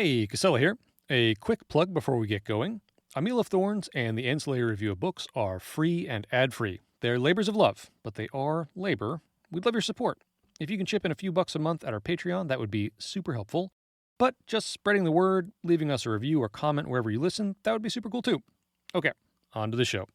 Hey, Casella here. A quick plug before we get going. A Meal of Thorns and the Ancillary Review of Books are free and ad-free. They're labors of love, but they are labor. We'd love your support. If you can chip in a few bucks a month at our Patreon, that would be super helpful. But just spreading the word, leaving us a review or comment wherever you listen, that would be super cool too. Okay, on to the show.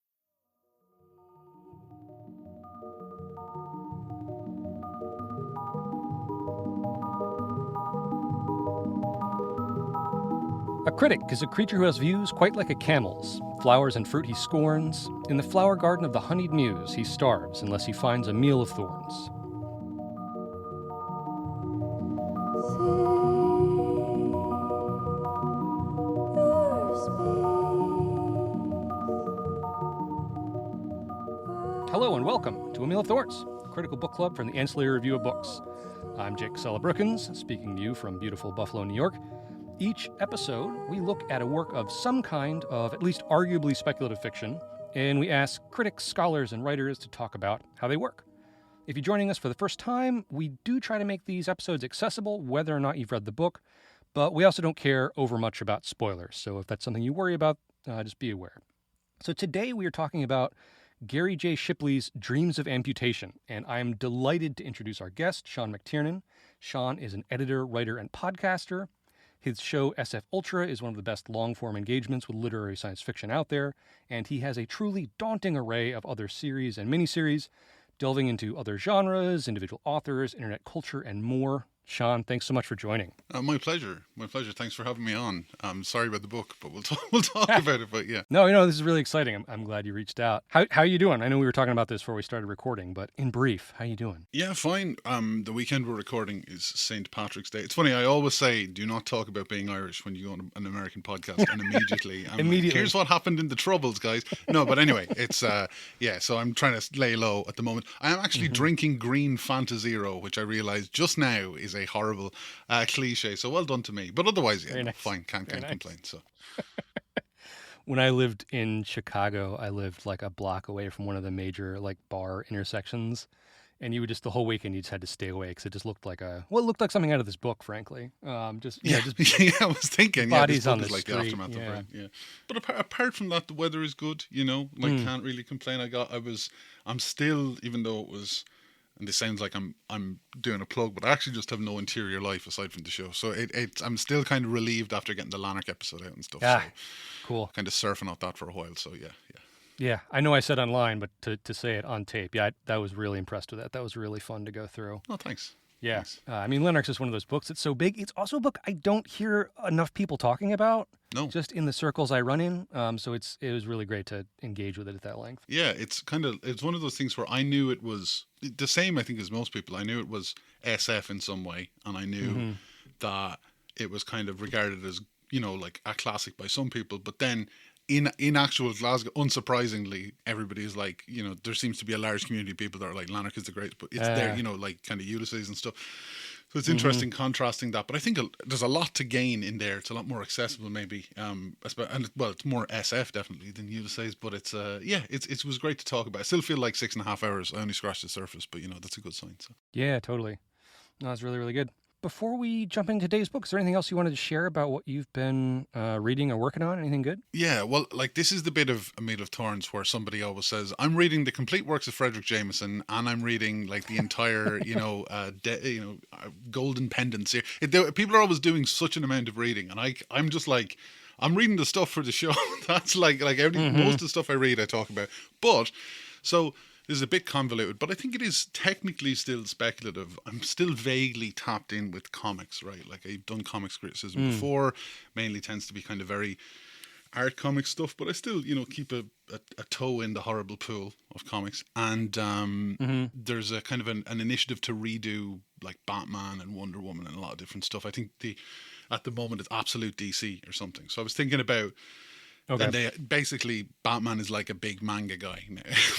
A critic is a creature who has views quite like a camel's. Flowers and fruit he scorns. In the flower garden of the honeyed muse, he starves unless he finds a meal of thorns. Hello and welcome to A Meal of Thorns, a critical book club from the Ancillary Review of Books. I'm Jake Casella-Brookins, speaking to you from beautiful Buffalo, New York. Each episode, we look at a work of some kind of at least arguably speculative fiction, and we ask critics, scholars, and writers to talk about how they work. If you're joining us for the first time, we do try to make these episodes accessible whether or not you've read the book, but we also don't care over much about spoilers, so if that's something you worry about, just be aware. So today we are talking about Gary J. Shipley's Dreams of Amputation, and I am delighted to introduce our guest, Sean McTiernan. Sean is an editor, writer, and podcaster. His show, SF Ultra, is one of the best long-form engagements with literary science fiction out there, and he has a truly daunting array of other series and miniseries, delving into other genres, individual authors, internet culture, and more. Sean, thanks so much for joining. My pleasure. My pleasure. Thanks for having me on. I'm sorry about the book, but we'll talk about it. But yeah. No, this is really exciting. I'm glad you reached out. How are you doing? I know we were talking about this before we started recording, but in brief, how are you doing? Yeah, fine. The weekend we're recording is St. Patrick's Day. It's funny. I always say, do not talk about being Irish when you go on an American podcast, and immediately, like, here's what happened in the Troubles, guys. No, but anyway, it's yeah. So I'm trying to lay low at the moment. I am actually drinking green Fanta Zero, which I realized just now is a horrible cliche, so well done to me, but otherwise nice. Fine, can't complain. So when I lived in Chicago, I lived like a block away from one of the major like bar intersections, and you would just the whole weekend you just had to stay away because it just looked like it looked like something out of this book, frankly. Yeah, I was thinking bodies on the like street, the aftermath of rain. Yeah, but apart from that, the weather is good. Can't really complain. I'm still, even though it was. And this sounds like I'm doing a plug, but I actually just have no interior life aside from the show. So I'm still kind of relieved after getting the Lanark episode out and stuff. Yeah, so cool. Kind of surfing out that for a while. So yeah. Yeah, I know I said online, but to say it on tape, I was really impressed with that. That was really fun to go through. Oh, thanks. Yeah, I mean, Lanark's is one of those books that's so big. It's also a book I don't hear enough people talking about. No. Just in the circles I run in. So it was really great to engage with it at that length. Yeah, it's one of those things where I knew it was the same, I think, as most people. I knew it was SF in some way, and I knew that it was kind of regarded as, like a classic by some people. But then in actual Glasgow, unsurprisingly, everybody's like, there seems to be a large community of people that are like, Lanark is the greatest, but it's there, like kind of Ulysses and stuff. So it's interesting contrasting that, but I think there's a lot to gain in there. It's a lot more accessible, maybe, and it's more SF definitely than Ulysses. But it was great to talk about. I still feel like 6.5 hours. I only scratched the surface, but that's a good sign. So. Yeah, totally. No, it's really, really good. Before we jump into today's book, is there anything else you wanted to share about what you've been reading or working on? Anything good? Yeah, well, like this is the bit of A Meal of Thorns where somebody always says, I'm reading the complete works of Fredric Jameson, and I'm reading like the entire, Golden Pendants here. People are always doing such an amount of reading, and I'm just like, I'm reading the stuff for the show. That's like most of the stuff I read, I talk about. But, so... This is a bit convoluted, but I think it is technically still speculative. I'm still vaguely tapped in with comics, right? Like I've done comics criticism before, mainly tends to be kind of very art comic stuff, but I still, keep a toe in the horrible pool of comics. And there's a kind of an initiative to redo like Batman and Wonder Woman and a lot of different stuff. I think at the moment it's Absolute DC or something. So I was thinking about... Okay. And basically, Batman is like a big manga guy,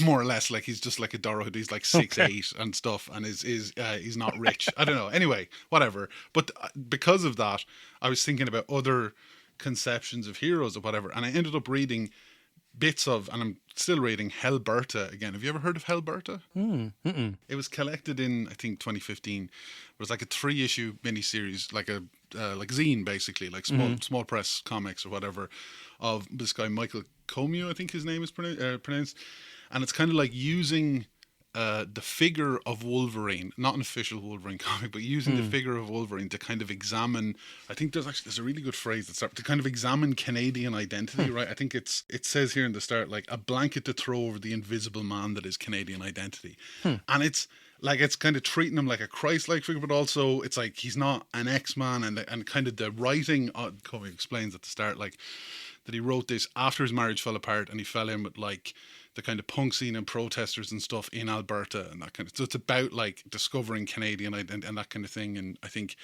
more or less. Like he's just like a Dollarhyde. He's like 6'8" and stuff, and he's not rich. I don't know. Anyway, whatever. But because of that, I was thinking about other conceptions of heroes or whatever, and I ended up reading bits of, and I'm still reading Hellberta again. Have you ever heard of Hellberta? It was collected in, I think, 2015. It was like a 3-issue miniseries, like a like zine, basically, like small press comics or whatever, of this guy Michael Comue, I think his name is pronounced, and it's kind of like using the figure of Wolverine, not an official Wolverine comic, but using the figure of Wolverine to kind of examine. I think there's a really good phrase that's to kind of examine Canadian identity, right? I think it says here in the start, like, a blanket to throw over the invisible man that is Canadian identity, and it's kind of treating him like a Christ-like figure, but also it's like he's not an X-Man, and kind of the writing. Covey explains at the start, like, that he wrote this after his marriage fell apart, and he fell in with like the kind of punk scene and protesters and stuff in Alberta and that kind of. So it's about like discovering Canadian identity and that kind of thing. And I think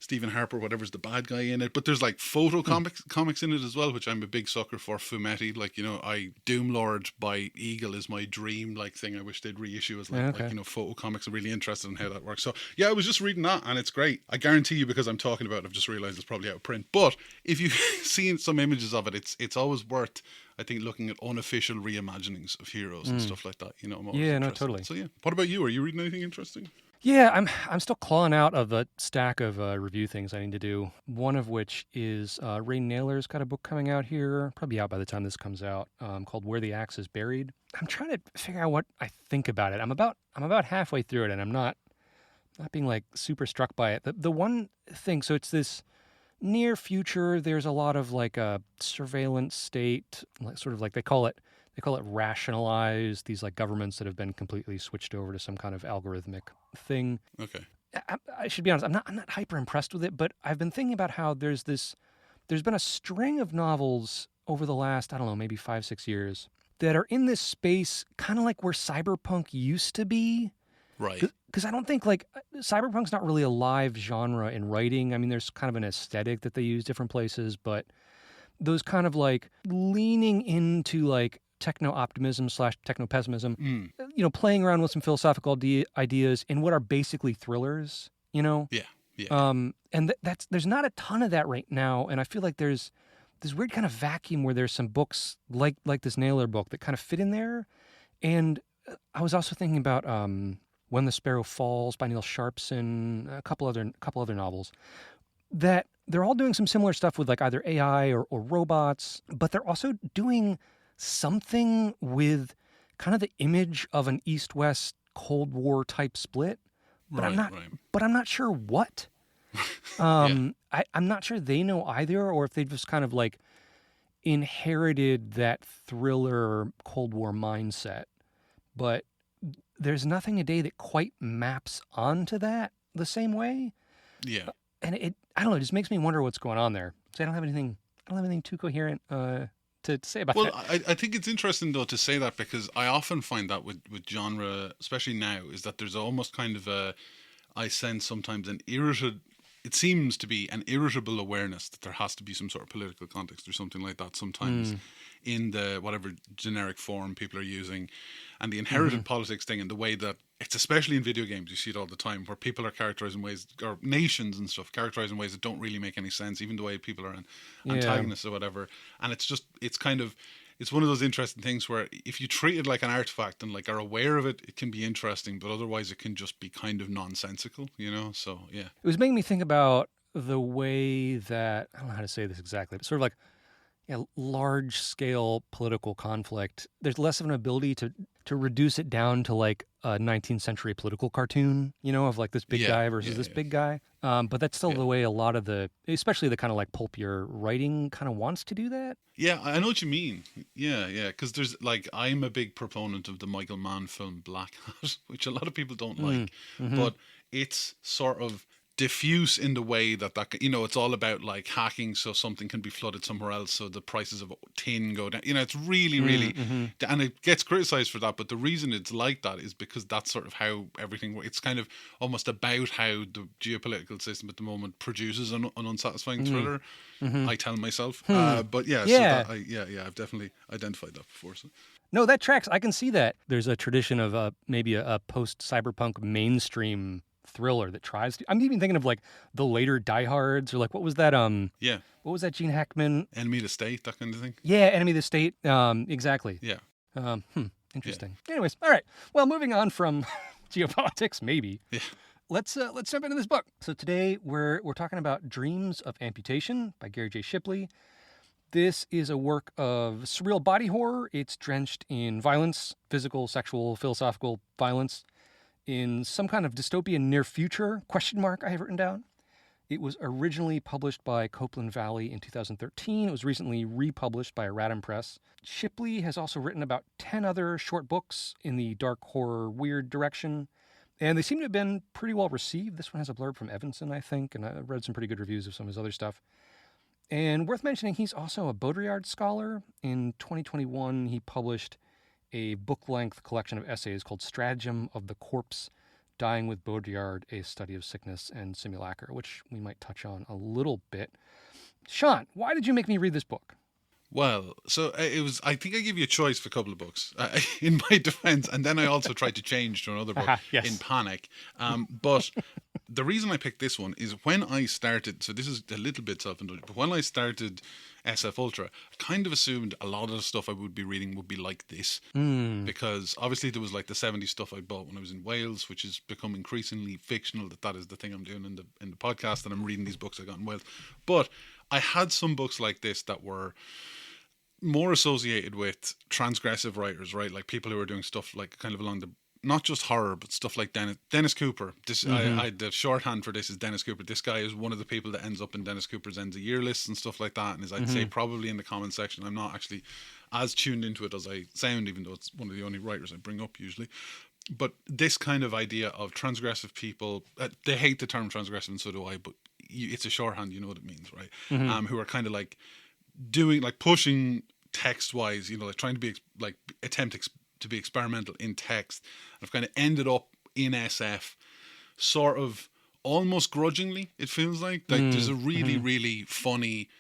Stephen Harper, whatever's the bad guy in it, but there's like photo comics in it as well, which I'm a big sucker for. Fumetti, like, you know, Doomlord by Eagle is my dream like thing. I wish they'd reissue as like you know, photo comics. I'm really interested in how that works. So yeah, I was just reading that and it's great. I guarantee you, because I'm talking about it, I've just realized it's probably out of print. But if you've seen some images of it, it's always worth, I think, looking at unofficial reimaginings of heroes and stuff like that. You know, I'm always interested. Totally. So yeah, what about you? Are you reading anything interesting? Yeah, I'm still clawing out of a stack of review things I need to do. One of which is Ray Naylor's got a book coming out here, probably out by the time this comes out, called Where the Axe is Buried. I'm trying to figure out what I think about it. I'm about halfway through it, and I'm not being like super struck by it. The one thing, so it's this near future. There's a lot of like a surveillance state, like sort of like they call it rationalized, these like governments that have been completely switched over to some kind of algorithmic thing. Okay. I should be honest, I'm not hyper impressed with it, but I've been thinking about how there's been a string of novels over the last, I don't know, maybe 5-6 years that are in this space, kind of like where cyberpunk used to be. Right. Because I don't think, like, cyberpunk's not really a live genre in writing. I mean, there's kind of an aesthetic that they use different places, but those kind of like leaning into like techno-optimism / techno-pessimism, you know, playing around with some philosophical ideas in what are basically thrillers, you know? Yeah. And there's not a ton of that right now, and I feel like there's this weird kind of vacuum where there's some books like this Naylor book that kind of fit in there. And I was also thinking about When the Sparrow Falls by Neal Stephenson, a couple other novels that they're all doing some similar stuff with like either AI or robots, but they're also doing something with kind of the image of an East-West Cold War type split, but I'm not sure what. I'm not sure they know either, or if they've just kind of like inherited that thriller Cold War mindset. But there's nothing today that quite maps onto that the same way. Yeah. And I don't know, it just makes me wonder what's going on there. So I don't have anything too coherent to say about that. Well, I think it's interesting, though, to say that, because I often find that with genre, especially now, is that there's almost kind of I sense sometimes it seems to be an irritable awareness that there has to be some sort of political context or something like that sometimes in the whatever generic form people are using, and the inherited politics thing, and the way that it's, especially in video games, you see it all the time, where people are characterized in ways, or nations and stuff characterized in ways that don't really make any sense, even the way people are antagonists or whatever. And it's one of those interesting things where if you treat it like an artifact and like are aware of it, it can be interesting, but otherwise it can just be kind of nonsensical, you know? So, yeah. It was making me think about the way that, I don't know how to say this exactly, but sort of like large-scale political conflict, there's less of an ability to reduce it down to like a 19th century political cartoon, you know, of like this big guy versus this big guy. But that's still the way a lot of especially the kind of like pulpier writing kind of wants to do that. Yeah, I know what you mean. Yeah, because there's like, I'm a big proponent of the Michael Mann film Blackhat, which a lot of people don't like, but it's sort of diffuse in the way that you know, it's all about like hacking so something can be flooded somewhere else, so the prices of tin go down, you know. It's really and it gets criticized for that, but the reason it's like that is because that's sort of how everything works. It's kind of almost about how the geopolitical system at the moment produces an unsatisfying thriller, I tell myself. But so that I've definitely identified that before. So no, that tracks. I can see that there's a tradition of maybe a post-cyberpunk mainstream thriller that tries to. I'm even thinking of like the later Die Hards, or like what was that? What was that Gene Hackman? Enemy of the State, that kind of thing. Yeah, Enemy of the State. Exactly. Yeah. Interesting. Yeah. Anyways, all right. Well, moving on from geopolitics, maybe. Yeah. let's jump into this book. So today we're talking about Dreams of Amputation by Gary J. Shipley. This is a work of surreal body horror. It's drenched in violence, physical, sexual, philosophical violence, in some kind of dystopian near future, I have written down. It was originally published by Copeland Valley in 2013. It was recently republished by Erratum Press. Shipley has also written about 10 other short books in the dark horror weird direction, and they seem to have been pretty well received. This one has a blurb from Evenson, I think, and I read some pretty good reviews of some of his other stuff. And worth mentioning, he's also a Baudrillard scholar. In 2021, he published a book-length collection of essays called Stratagem of the Corpse, Dying with Baudrillard, A Study of Sickness and Simulacra, which we might touch on a little bit. Sean, why did you make me read this book? Well, so I think I gave you a choice for a couple of books in my defense, and then I also tried to change to another book in panic. But the reason I picked this one is when I started, so this is a little bit self-indulgent, but when I started SF Ultra, I kind of assumed a lot of the stuff I would be reading would be like this. Because obviously there was like the 70s stuff I bought when I was in Wales, which has become increasingly fictional, that is the thing I'm doing in the podcast, and I'm reading these books I got in Wales. But I had some books like this that were more associated with transgressive writers, right? Like people who are doing stuff like kind of along the, not just horror, but stuff like Dennis Cooper. The shorthand for this is Dennis Cooper. This guy is one of the people that ends up in Dennis Cooper's ends of year lists and stuff like that, and is, I'd say, probably in the comment section. I'm not actually as tuned into it as I sound, even though it's one of the only writers I bring up usually. But this kind of idea of transgressive people, they hate the term transgressive, and so do I, but it's a shorthand, you know what it means, right? Who are kind of like doing, like pushing text-wise, you know, like trying to be to be experimental in text. I've kind of ended up in SF sort of almost grudgingly, it feels like. There's a really, really funny,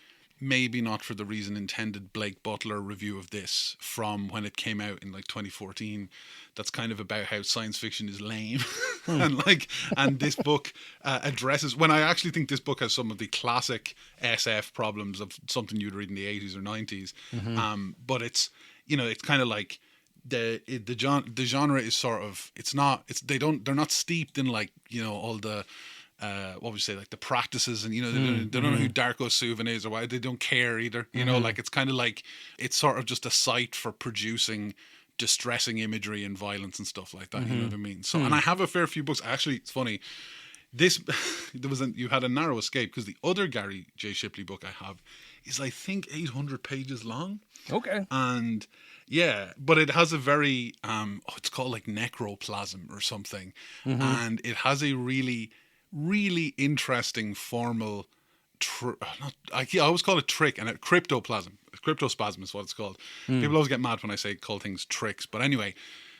maybe not for the reason intended, Blake Butler review of this from when it came out in like 2014. That's kind of about how science fiction is lame. and this book addresses, when I actually think this book has some of the classic SF problems of something you'd read in the 80s or 90s. But it's, you know, it's kind of like the genre is sort of, they're not steeped in, like, you know, all the what would you say, like the practices, and, you know, they don't know who Darko Suvin is or why, they don't care either, you know, like it's kind of like, it's sort of just a site for producing distressing imagery and violence and stuff like that, you know what I mean? So, and I have a fair few books, actually. It's funny, this, you had a narrow escape, because the other Gary J. Shipley book I have is, I think, 800 pages long. Okay. And yeah, but it has a very, it's called like necroplasm or something. And it has a really, really interesting formal, I always call it trick, and cryptoplasm. Cryptospasm is what it's called. People always get mad when I say call things tricks, but anyway.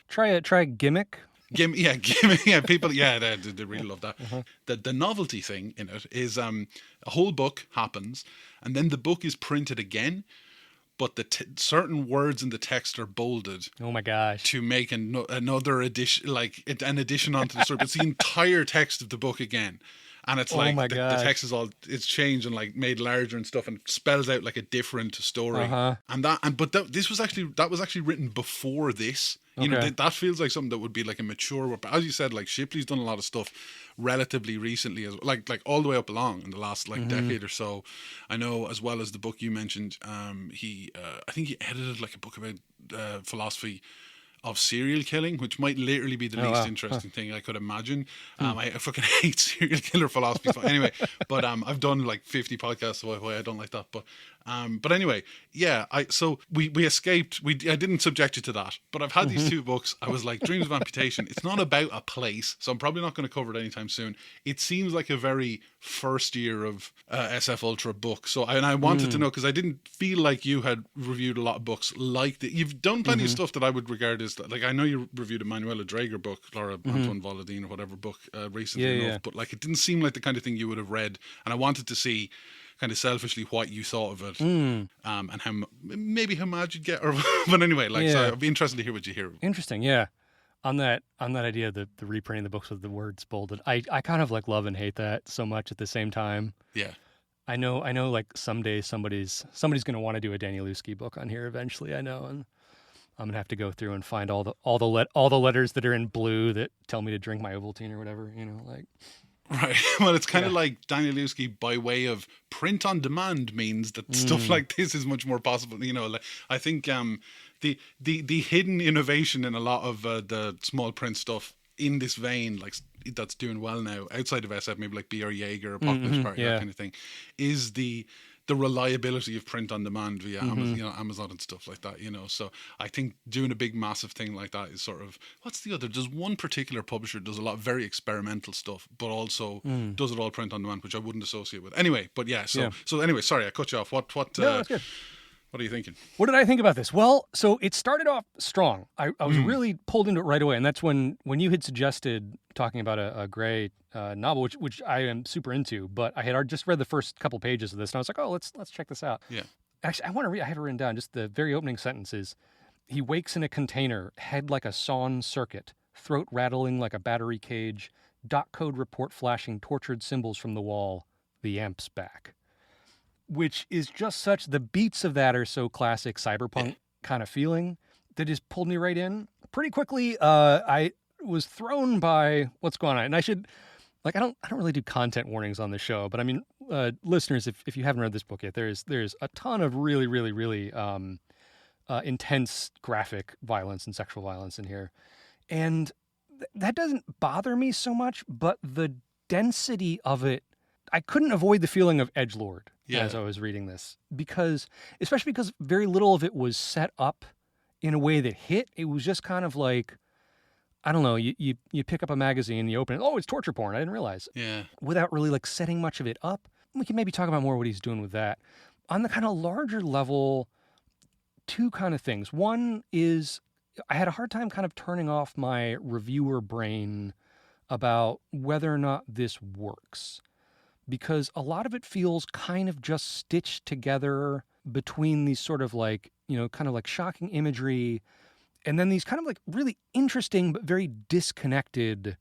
Try gimmick. Gimmick, yeah, people, yeah, they really love that. The novelty thing in it is a whole book happens, and then the book is printed again, but the certain words in the text are bolded. Oh my gosh! To make another edition, like an addition onto the story. But it's the entire text of the book again, and it's like the text is it's changed and like made larger and stuff, and spells out like a different story. This was actually written before this. You know, that feels like something that would be like a mature work. But as you said, like Shipley's done a lot of stuff relatively recently, as like all the way up along in the last like decade or so. I know, as well as the book you mentioned, I think he edited like a book about philosophy of serial killing, which might literally be the least interesting thing I could imagine. I fucking hate serial killer philosophy. Anyway, but I've done like 50 podcasts about why I don't like that. But anyway, yeah. So we escaped. I didn't subject you to that. But I've had these two books. I was like, Dreams of Amputation. It's not about a place, so I'm probably not going to cover it anytime soon. It seems like a very first year of SF Ultra book. So I wanted to know, because I didn't feel like you had reviewed a lot of books like that. You've done plenty of stuff that I would regard as, like, I know you reviewed a Manuela Draeger book, Laura Antoine Volodine or whatever book recently enough, but like it didn't seem like the kind of thing you would have read, and I wanted to see kind of selfishly what you thought of it, and how mad you'd get, but anyway, like, so I'd be interested to hear what you hear. Interesting, yeah. On that idea of the reprinting the books with the words bolded, I kind of like love and hate that so much at the same time. Yeah. I know like someday somebody's going to want to do a Danielewski book on here eventually, I know, and I'm gonna have to go through and find all the letters that are in blue that tell me to drink my Ovaltine or whatever. Like. Right. Well, it's kind of like Danielewski by way of print on demand means that stuff like this is much more possible. Like, I think the hidden innovation in a lot of the small print stuff in this vein, like that's doing well now outside of SF, maybe like BR Yeager, Apocalypse Party, that kind of thing, is the reliability of print on demand via Amazon and stuff like that, So I think doing a big massive thing like that is sort of, what's the other? There's one particular publisher does a lot of very experimental stuff, but also does it all print on demand, which I wouldn't associate with. Anyway, but so anyway, sorry, I cut you off. What No, that's good. What are you thinking? What did I think about this? Well, so it started off strong. I was really pulled into it right away, and that's when you had suggested talking about a Gray novel, which I am super into. But I had just read the first couple pages of this, and I was like, oh, let's check this out. Yeah. Actually, I have it written down. Just the very opening sentences. He wakes in a container, head like a sawn circuit, throat rattling like a battery cage, dot code report flashing tortured symbols from the wall. The amp's back. Which is just the beats of that are so classic cyberpunk kind of feeling that just pulled me right in. Pretty quickly, I was thrown by what's going on. And I should, I don't really do content warnings on the show, but I mean, listeners, if you haven't read this book yet, there's a ton of really, really, really intense graphic violence and sexual violence in here. And that doesn't bother me so much, but the density of it, I couldn't avoid the feeling of edgelord as I was reading this, especially because very little of it was set up in a way that hit. It was just kind of like, I don't know, you pick up a magazine, you open it, oh, it's torture porn. I didn't realize. Yeah. Without really setting much of it up. We can maybe talk about more what he's doing with that. On the kind of larger level, two kind of things. One is I had a hard time kind of turning off my reviewer brain about whether or not this works. Because a lot of it feels kind of just stitched together between these sort of kind of shocking imagery and then these kind of really interesting but very disconnected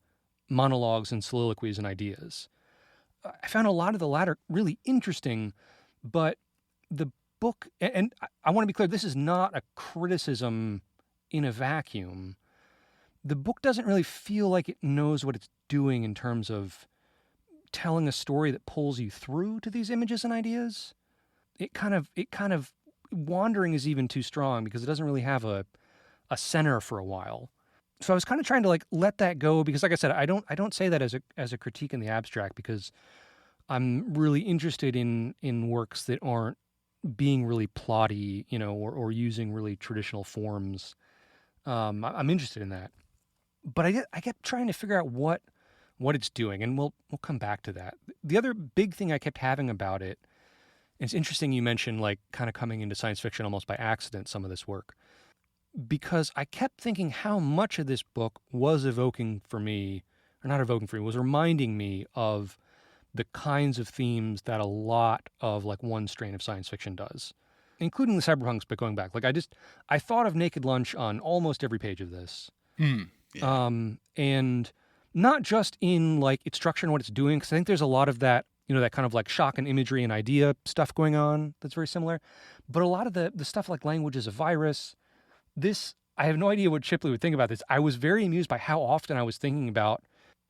monologues and soliloquies and ideas. I found a lot of the latter really interesting, but the book, and I want to be clear, this is not a criticism in a vacuum. The book doesn't really feel like it knows what it's doing in terms of telling a story that pulls you through to these images and ideas. It kind of wandering is even too strong because it doesn't really have a center for a while. So I was kind of trying to let that go because, like I said, I don't say that as a critique in the abstract because I'm really interested in works that aren't being really plotty, or using really traditional forms. I'm interested in that, but I kept trying to figure out what it's doing, and we'll come back to that. The other big thing I kept having about it, it's interesting you mentioned kind of coming into science fiction almost by accident, some of this work, because I kept thinking how much of this book was was reminding me of the kinds of themes that a lot of one strain of science fiction does, including the cyberpunks, but going back. I thought of Naked Lunch on almost every page of this. And not just in its structure and what it's doing, because I think there's a lot of that, that kind of shock and imagery and idea stuff going on that's very similar. But a lot of the stuff language is a virus. This, I have no idea what Shipley would think about this. I was very amused by how often I was thinking about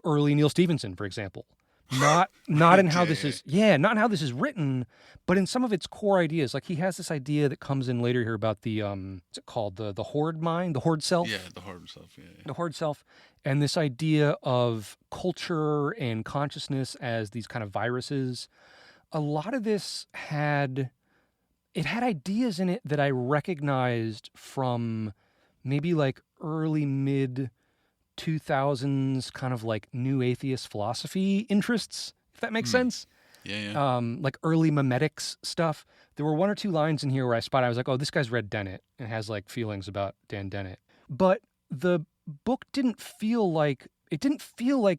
early Neal Stephenson, for example. Not in how this is not in how this is written, but in some of its core ideas. He has this idea that comes in later here about the what's it called? The horde mind, the horde self. Yeah, the horde self, The horde self. And this idea of culture and consciousness as these kind of viruses. A lot of this had ideas in it that I recognized from maybe early mid 2000s kind of new atheist philosophy interests, if that makes sense. Yeah. Early memetics stuff. There were one or two lines in here where I spotted, I was like, oh, this guy's read Dennett and has feelings about Dan Dennett. But the book didn't feel like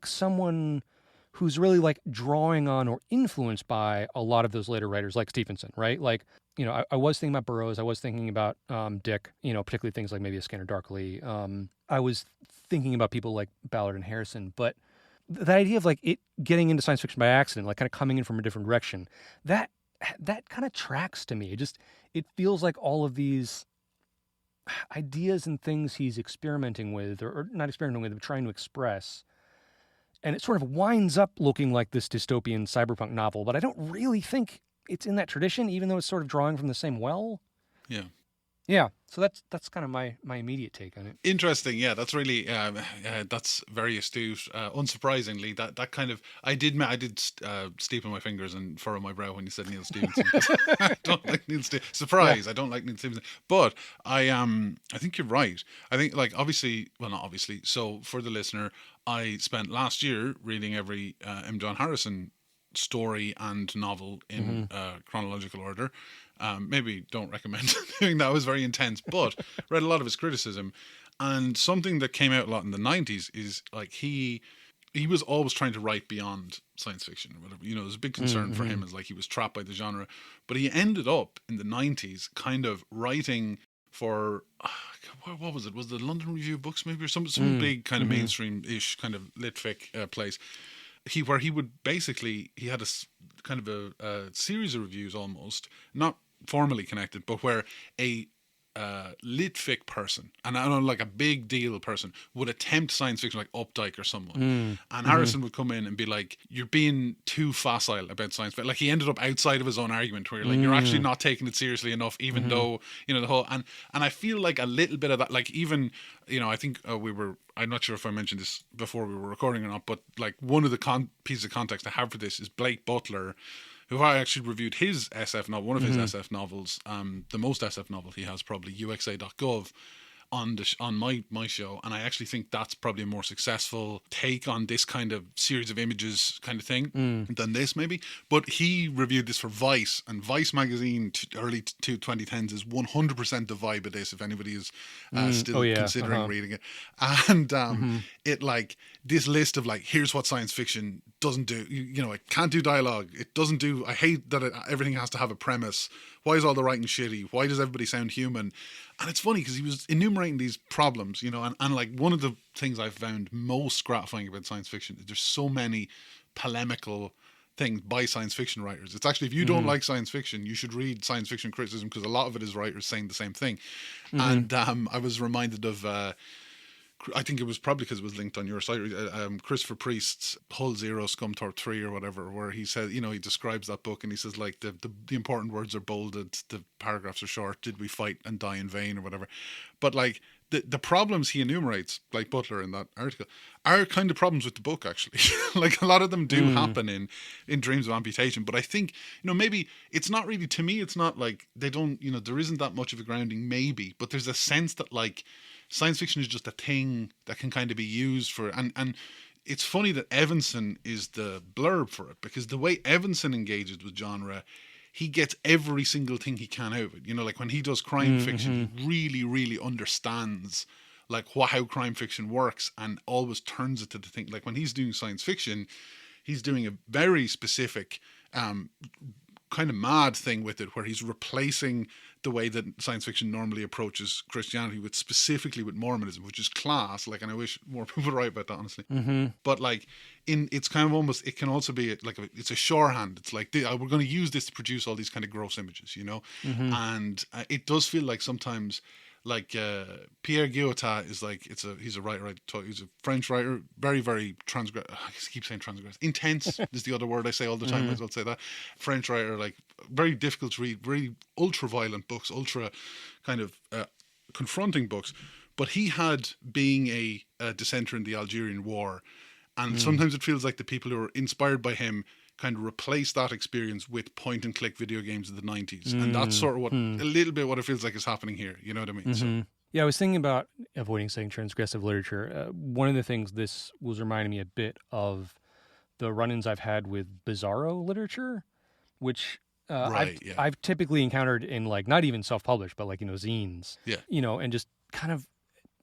someone who's really drawing on or influenced by a lot of those later writers like Stephenson, right? I was thinking about Burroughs. I was thinking about Dick, particularly things like maybe a Scanner Darkly. I was thinking about people like Ballard and Harrison, but the idea of it getting into science fiction by accident, kind of coming in from a different direction, that kind of tracks to me. It feels like all of these, ideas and things he's experimenting with, or not experimenting with, but trying to express. And it sort of winds up looking like this dystopian cyberpunk novel, but I don't really think it's in that tradition, even though it's sort of drawing from the same well. Yeah. Yeah, so that's kind of my immediate take on it. Interesting, yeah. That's really that's very astute. Unsurprisingly, that kind of I did steeple my fingers and furrow my brow when you said Neal Stephenson. I don't like Neal Stephenson. Surprise! Yeah. I don't like Neal Stephenson, but I think you're right. I think like obviously, well, not obviously. So for the listener, I spent last year reading every M. John Harrison story and novel in chronological order. Maybe don't recommend doing that. It was very intense, but read a lot of his criticism. And something that came out a lot in the 90s is like he was always trying to write beyond science fiction or whatever. You know, there's a big concern for him, is like he was trapped by the genre. But he ended up in the 90s kind of writing for what was it? Was the London Review of Books maybe, or some big kind of mainstream-ish kind of lit-fic place. Where he would basically, he had a kind of a series of reviews almost, not formally connected, but where a lit-fic person, and I don't know, like a big deal person, would attempt science fiction like Updike or someone. And Harrison would come in and be like, you're being too facile about science fiction. Like he ended up outside of his own argument where you're like, you're actually not taking it seriously enough, even though, you know, the whole, and I feel like a little bit of that, like even, you know, I think I'm not sure if I mentioned this before we were recording or not, but like one of the pieces of context I have for this is Blake Butler, who I actually reviewed his SF novel, one of his SF novels, the most SF novel he has, probably uxa.gov, on my show, and I actually think that's probably a more successful take on this kind of series of images kind of thing than this maybe. But he reviewed this for Vice, and Vice magazine early 2010s is 100% the vibe of this, if anybody is still considering reading it. And it like this list of like, here's what science fiction doesn't do. You know, it can't do dialogue. It doesn't do, I hate that everything has to have a premise. Why is all the writing shitty? Why does everybody sound human? And it's funny because he was enumerating these problems, you know, and like one of the things I've found most gratifying about science fiction is there's so many polemical things by science fiction writers. It's actually, if you don't like science fiction, you should read science fiction criticism, because a lot of it is writers saying the same thing. And I was reminded of, I think it was probably because it was linked on your site, Christopher Priest's Hull Zero Scumthorpe 3 or whatever, where he said, you know, he describes that book and he says like the important words are bolded, the paragraphs are short, did we fight and die in vain or whatever. But like the problems he enumerates, like Butler in that article, are kind of problems with the book actually. Like a lot of them do happen in Dreams of Amputation, but I think, you know, maybe it's not really, to me it's not like they don't, you know, there isn't that much of a grounding maybe, but there's a sense that like science fiction is just a thing that can kind of be used for, and it's funny that Evenson is the blurb for it, because the way Evenson engages with genre, he gets every single thing he can out of it. You know, like when he does crime fiction, he really, really understands like how crime fiction works and always turns it to the thing. Like when he's doing science fiction, he's doing a very specific kind of mad thing with it, where he's replacing the way that science fiction normally approaches Christianity specifically with Mormonism, which is class. Like, and I wish more people write about that, honestly. But like, it's kind of almost, it can also be like it's a shorthand. It's like we're going to use this to produce all these kind of gross images, you know. And it does feel like sometimes, like Pierre Guyotat is like, he's a writer. He's a French writer, very, very I keep saying transgress. Intense is the other word I say all the time. I'll say that. French writer, like very difficult to read, very ultra violent books, ultra kind of confronting books. But he had, being a dissenter in the Algerian War, and sometimes it feels like the people who are inspired by him kind of replace that experience with point and click video games of the 90s. And that's sort of what a little bit what it feels like is happening here. You know what I mean? So. Yeah, I was thinking about avoiding saying transgressive literature. One of the things this was reminding me a bit of the run-ins I've had with bizarro literature, which I've typically encountered in like, not even self-published, but like, you know, zines. Yeah. You know, and just kind of,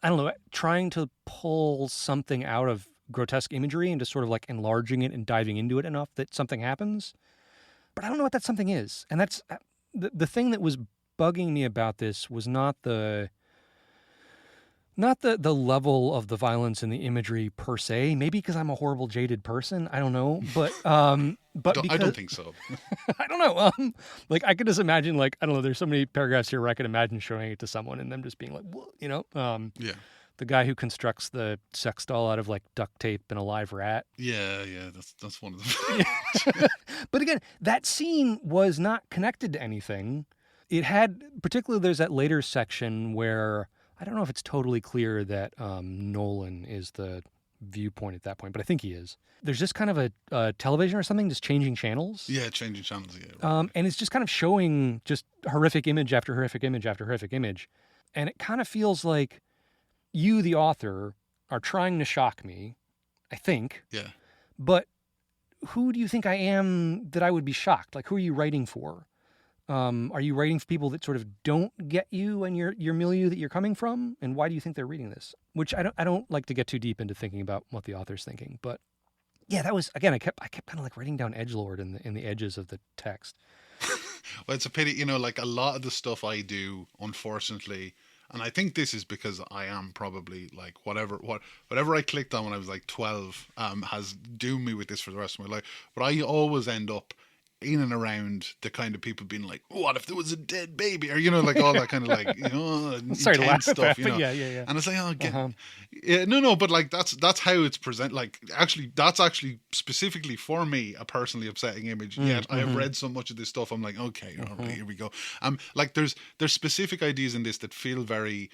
I don't know, trying to pull something out of grotesque imagery and just sort of like enlarging it and diving into it enough that something happens. But I don't know what that something is. And that's the thing that was bugging me about this was not the Not the level of the violence and the imagery per se, maybe because I'm a horrible, jaded person. I don't know. But I don't because think so. I don't know. Like I could just imagine, like, I don't know, there's so many paragraphs here where I could imagine showing it to someone and them just being like, "Whoa," you know? Yeah. The guy who constructs the sex doll out of like duct tape and a live rat. Yeah, that's one of them. But again, that scene was not connected to anything. It had, particularly there's that later section where I don't know if it's totally clear that Nolan is the viewpoint at that point, but I think he is. There's just kind of a television or something just changing channels. Yeah, changing channels. Yeah. Right. And it's just kind of showing just horrific image after horrific image after horrific image. And it kind of feels like you, the author, are trying to shock me, I think. Yeah. But who do you think I am that I would be shocked? Like, who are you writing for? Are you writing for people that sort of don't get you and your milieu that you're coming from? And why do you think they're reading this? Which I don't like to get too deep into thinking about what the author's thinking. But yeah, that was, again, I kept kind of like writing down edgelord in the edges of the text. Well, it's a pity, like a lot of the stuff I do, unfortunately, and I think this is because I am probably like whatever I clicked on when I was like 12 has doomed me with this for the rest of my life. But I always end up in and around the kind of people being like, what if there was a dead baby? Or, like all that kind of like, Sorry to laugh intense at stuff, that, but yeah. And it's like, yeah, no, but like that's how it's presented. Like, actually, that's actually specifically for me a personally upsetting image. Yet I have read so much of this stuff, I'm like, okay, all right, here we go. Like there's specific ideas in this that feel very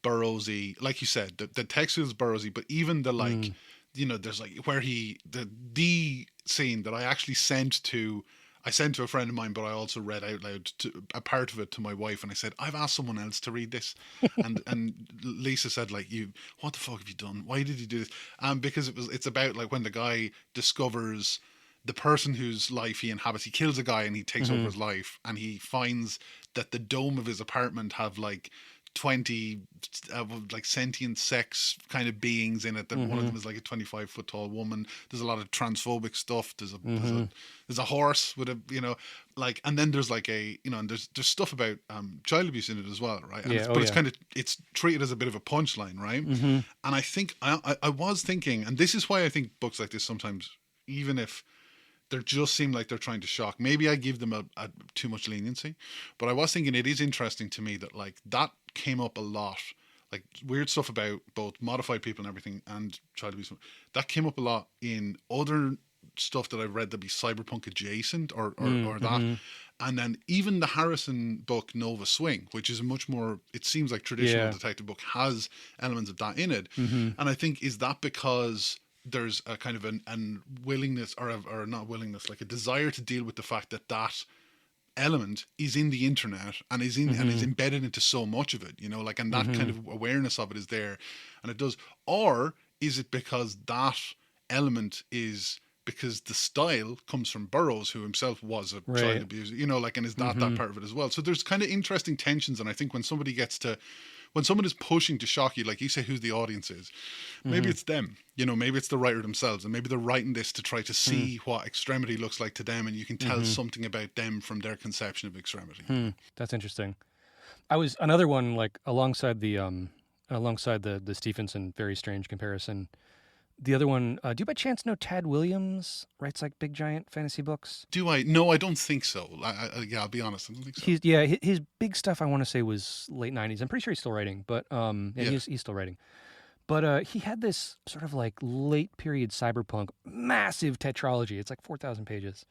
Burroughsy, like you said. The text feels Burroughsy, but even the like, there's like where the scene that I actually sent to a friend of mine, but I also read out loud a part of it to my wife, and I said, I've asked someone else to read this. and Lisa said, like, what the fuck have you done? Why did you do this? Because it's about like when the guy discovers the person whose life he inhabits. He kills a guy and he takes over his life, and he finds that the dome of his apartment have like 20 like sentient sex kind of beings in it. That one of them is like a 25-foot tall woman. There's a lot of transphobic stuff. There's a horse with a like, and then there's like a and there's stuff about child abuse in it as well, right? And it's kind of, it's treated as a bit of a punchline, right? And I think I was thinking, and this is why I think books like this sometimes, even if they just seem like they're trying to shock, maybe I give them a too much leniency, but I was thinking it is interesting to me that like that came up a lot, like weird stuff about both modified people and everything and child abuse. That came up a lot in other stuff that I've read that be cyberpunk adjacent or that. And then even the Harrison book Nova Swing, which is a much more, it seems like traditional detective book, has elements of that in it. And I think, is that because there's a kind of an willingness or not willingness, like a desire to deal with the fact that element is in the internet and is in and is embedded into so much of it, like, and that kind of awareness of it is there, and it does. Or is it because that element is because the style comes from Burroughs, who himself was a child abuser, like, and is that part of it as well? So there's kind of interesting tensions, and I think when someone is pushing to shock you, like you say, who the audience is, maybe it's them, maybe it's the writer themselves, and maybe they're writing this to try to see what extremity looks like to them, and you can tell something about them from their conception of extremity. That's interesting. I was another one, like alongside the Stephenson very strange comparison. The other one, do you by chance know Tad Williams writes like big giant fantasy books? Do I? No, I don't think so. I'll be honest, I don't think so. His big stuff I want to say was late 90s. I'm pretty sure he's still writing, but he's still writing. But he had this sort of like late period cyberpunk massive tetralogy. It's like 4,000 pages,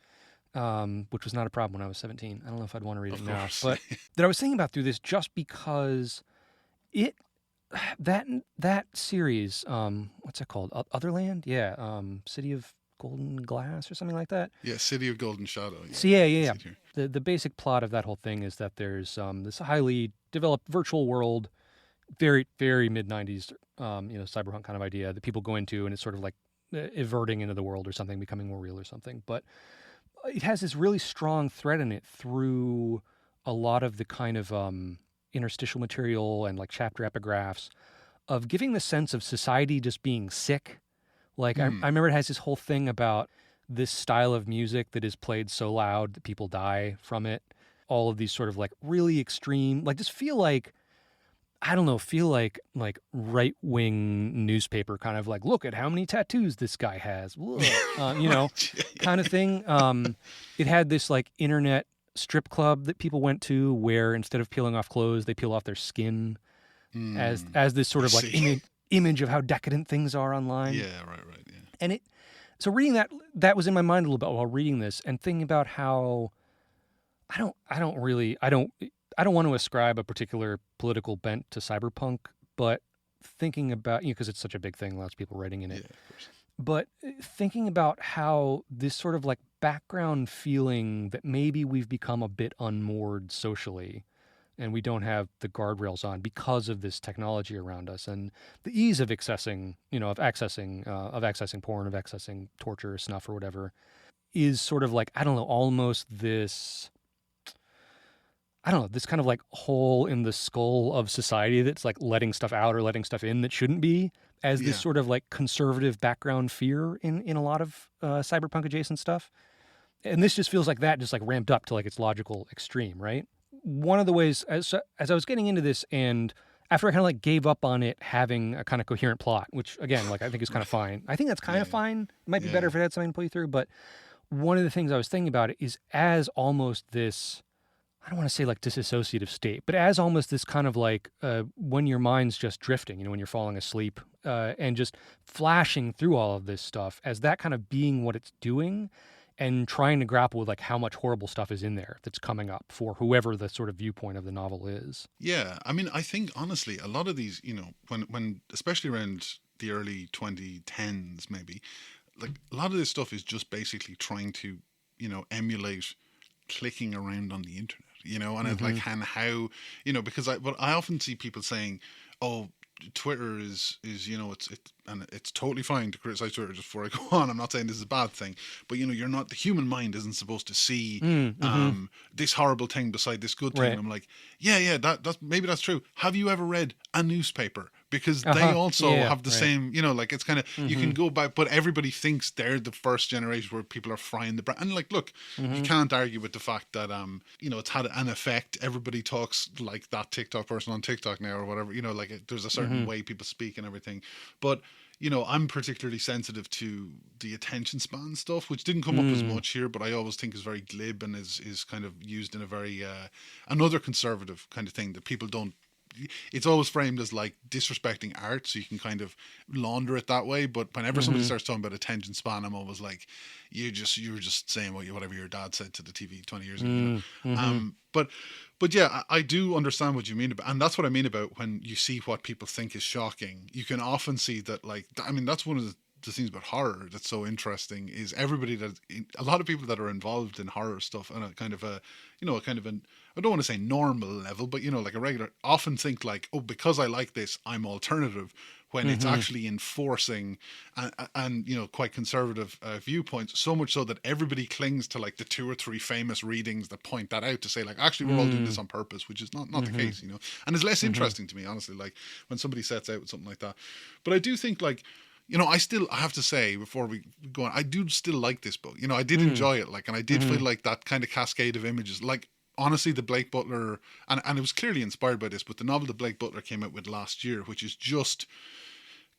which was not a problem when I was 17. I don't know if I'd want to read it now, but that I was thinking about through this just because that series, what's it called? Otherland? Yeah. City of Golden Glass or something like that. Yeah, City of Golden Shadow. Yeah. So yeah. The basic plot of that whole thing is that there's this highly developed virtual world, very, very mid-90s, cyberpunk kind of idea that people go into, and it's sort of like everting into the world or something, becoming more real or something. But it has this really strong thread in it through a lot of the kind of interstitial material and like chapter epigraphs of giving the sense of society just being sick. Like I remember it has this whole thing about this style of music that is played so loud that people die from it. All of these sort of like really extreme, like just feel like, I don't know, feel like right-wing newspaper kind of like, look at how many tattoos this guy has, kind of thing. It had this like internet strip club that people went to where instead of peeling off clothes, they peel off their skin as this sort of like image of how decadent things are online. Yeah, right, yeah. And so reading that was in my mind a little bit while reading this and thinking about how I don't want to ascribe a particular political bent to cyberpunk, but thinking about, because it's such a big thing, lots of people writing in it. Yeah, of course. But thinking about how this sort of like background feeling that maybe we've become a bit unmoored socially and we don't have the guardrails on because of this technology around us and the ease of accessing porn, of accessing torture, snuff, or whatever, is sort of like, I don't know, almost this kind of like hole in the skull of society that's like letting stuff out or letting stuff in that shouldn't be, as this sort of like conservative background fear in a lot of cyberpunk adjacent stuff. And this just feels like that just like ramped up to like its logical extreme, right? One of the ways, as I was getting into this, and after I kind of like gave up on it having a kind of coherent plot, which again, like I think is kind of fine. I think that's kind of fine. It might be better if it had something to play through. But one of the things I was thinking about it is as almost this, I don't want to say like disassociative state, but as almost this kind of like when your mind's just drifting, when you're falling asleep and just flashing through all of this stuff, as that kind of being what it's doing and trying to grapple with like how much horrible stuff is in there that's coming up for whoever the sort of viewpoint of the novel is. Yeah, I mean, I think honestly, a lot of these, when especially around the early 2010s, maybe, like a lot of this stuff is just basically trying to, emulate clicking around on the internet. And it's like, and how, because I often see people saying, oh, Twitter is it's totally fine to criticize Twitter. Just before I go on, I'm not saying this is a bad thing, but you're not, the human mind isn't supposed to see this horrible thing beside this good thing. Right. And I'm like, that's maybe that's true. Have you ever read a newspaper? Because they also have the same, like it's kind of, you can go back, but everybody thinks they're the first generation where people are frying the brand. And like, look, you can't argue with the fact that, it's had an effect. Everybody talks like that TikTok person on TikTok now or whatever, like there's a certain way people speak and everything. But, I'm particularly sensitive to the attention span stuff, which didn't come up as much here, but I always think is very glib and is kind of used in a very, another conservative kind of thing that people don't. It's always framed as like disrespecting art, so you can kind of launder it that way. But whenever somebody starts talking about attention span, I'm always like, you were just saying whatever your dad said to the TV 20 years ago. But yeah, I do understand what you mean about, and that's what I mean about when you see what people think is shocking. You can often see that, like, I mean, that's one of the things about horror that's so interesting is a lot of people that are involved in horror stuff on a kind of a, I don't want to say normal level, but like a regular, often think like, oh, because I like this, I'm alternative, when it's actually enforcing and quite conservative viewpoints, so much so that everybody clings to like the 2 or 3 famous readings that point that out to say like, actually we're all doing this on purpose, which is not the case, and it's less interesting to me, honestly, like when somebody sets out with something like that. But I do think like, I have to say before we go on, I do still like this book. I did enjoy it, like, and I did feel like that kind of cascade of images, like, honestly, the Blake Butler, and it was clearly inspired by this, but the novel that Blake Butler came out with last year, which is just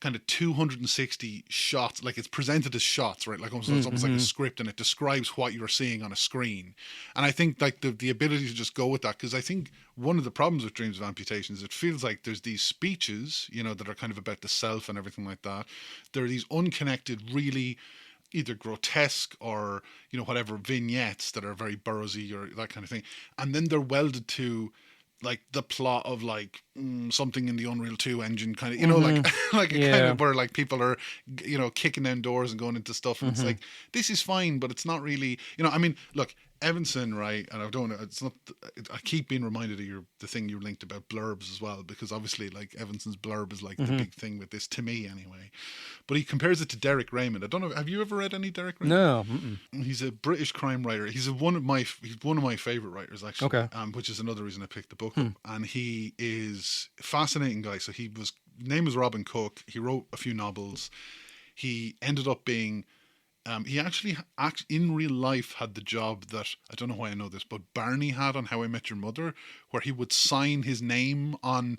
kind of 260 shots, like it's presented as shots, right? Like almost, it's almost like a script, and it describes what you're seeing on a screen. And I think like the ability to just go with that, because I think one of the problems with Dreams of Amputation is it feels like there's these speeches, that are kind of about the self and everything like that. There are these unconnected, really either grotesque or, whatever vignettes that are very Burroughsy or that kind of thing. And then they're welded to like the plot of like something in the Unreal 2 engine kind of, like a kind of where like people are, kicking down doors and going into stuff. And it's like, this is fine, but it's not really, I mean, look, Evenson, right? And I don't know, it's not, I keep being reminded of the thing you linked about blurbs as well, because obviously like Evenson's blurb is like the big thing with this, to me anyway. But he compares it to Derek Raymond. I don't know, have you ever read any Derek Raymond? No. He's a British crime writer. He's one of my favorite writers, actually. Okay. Which is another reason I picked the book up. And he is a fascinating guy. So name was Robin Cook. He wrote a few novels. He ended up being he actually in real life had the job that, I don't know why I know this, but Barney had on How I Met Your Mother, where he would sign his name on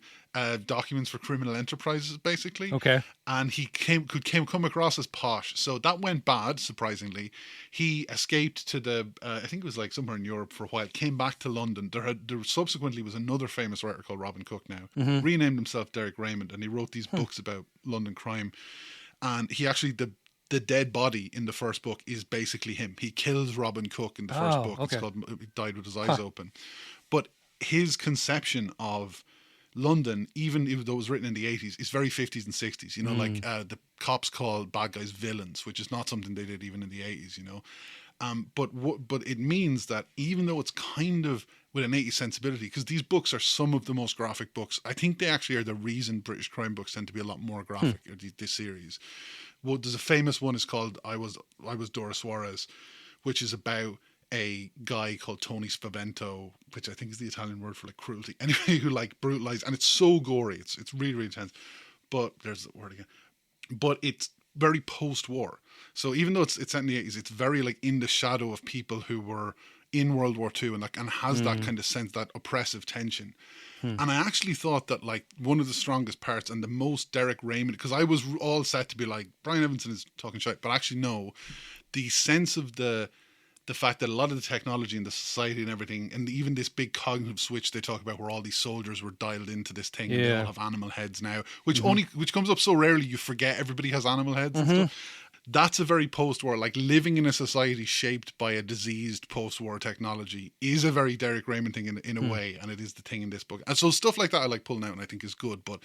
documents for criminal enterprises, basically. Okay. And he could come across as posh. So that went bad, surprisingly. He escaped to the, I think it was like somewhere in Europe for a while, came back to London. There subsequently was another famous writer called Robin Cook now, renamed himself Derek Raymond, and he wrote these books about London crime. And he actually, the dead body in the first book is basically him. He kills Robin Cook in the first book. Okay. It's called He Died with His Eyes Open. But his conception of London, even if it was written in the 80s, is very 50s and 60s. You know, like the cops call bad guys villains, which is not something they did even in the 80s, you know. But it means that even though it's kind of with an 80s sensibility, because these books are some of the most graphic books, I think they actually are the reason British crime books tend to be a lot more graphic, or this series. Well, there's a famous one is called I Was Dora Suarez, which is about a guy called Tony Spavento, which I think is the Italian word for like cruelty. Anyway, who like brutalized, and it's so gory. It's really, really intense. But there's the word again. But it's very post-war. So even though it's set in the 80s, it's very like in the shadow of people who were in World War II, and like has that kind of sense, that oppressive tension. And I actually thought that like one of the strongest parts and the most Derek Raymond, because I was all set to be like, Brion Evenson is talking shit, but actually no, the sense of the fact that a lot of the technology and the society and everything, and even this big cognitive switch they talk about where all these soldiers were dialed into this thing, and they all have animal heads now, which comes up so rarely you forget everybody has animal heads and stuff. That's a very post-war, like living in a society shaped by a diseased post-war technology is a very Derek Raymond thing in a way, and it is the thing in this book. And so stuff like that I like pulling out and I think is good, but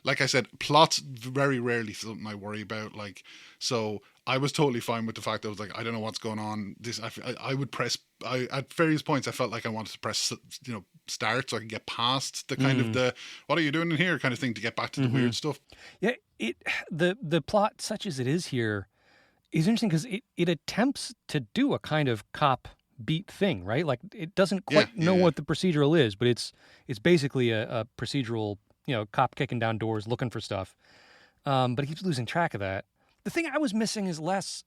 like I said, plot's very rarely something I worry about. Like, so I was totally fine with the fact that I was like, I don't know what's going on. I would press, at various points I felt like I wanted to press, start so I could get past the kind of the, what are you doing in here kind of thing to get back to the weird stuff. Yeah, the plot, such as it is here, is interesting because it attempts to do a kind of cop beat thing, right? Like it doesn't quite know what the procedural is, but it's basically a procedural, cop kicking down doors looking for stuff. But it keeps losing track of that. The thing I was missing is less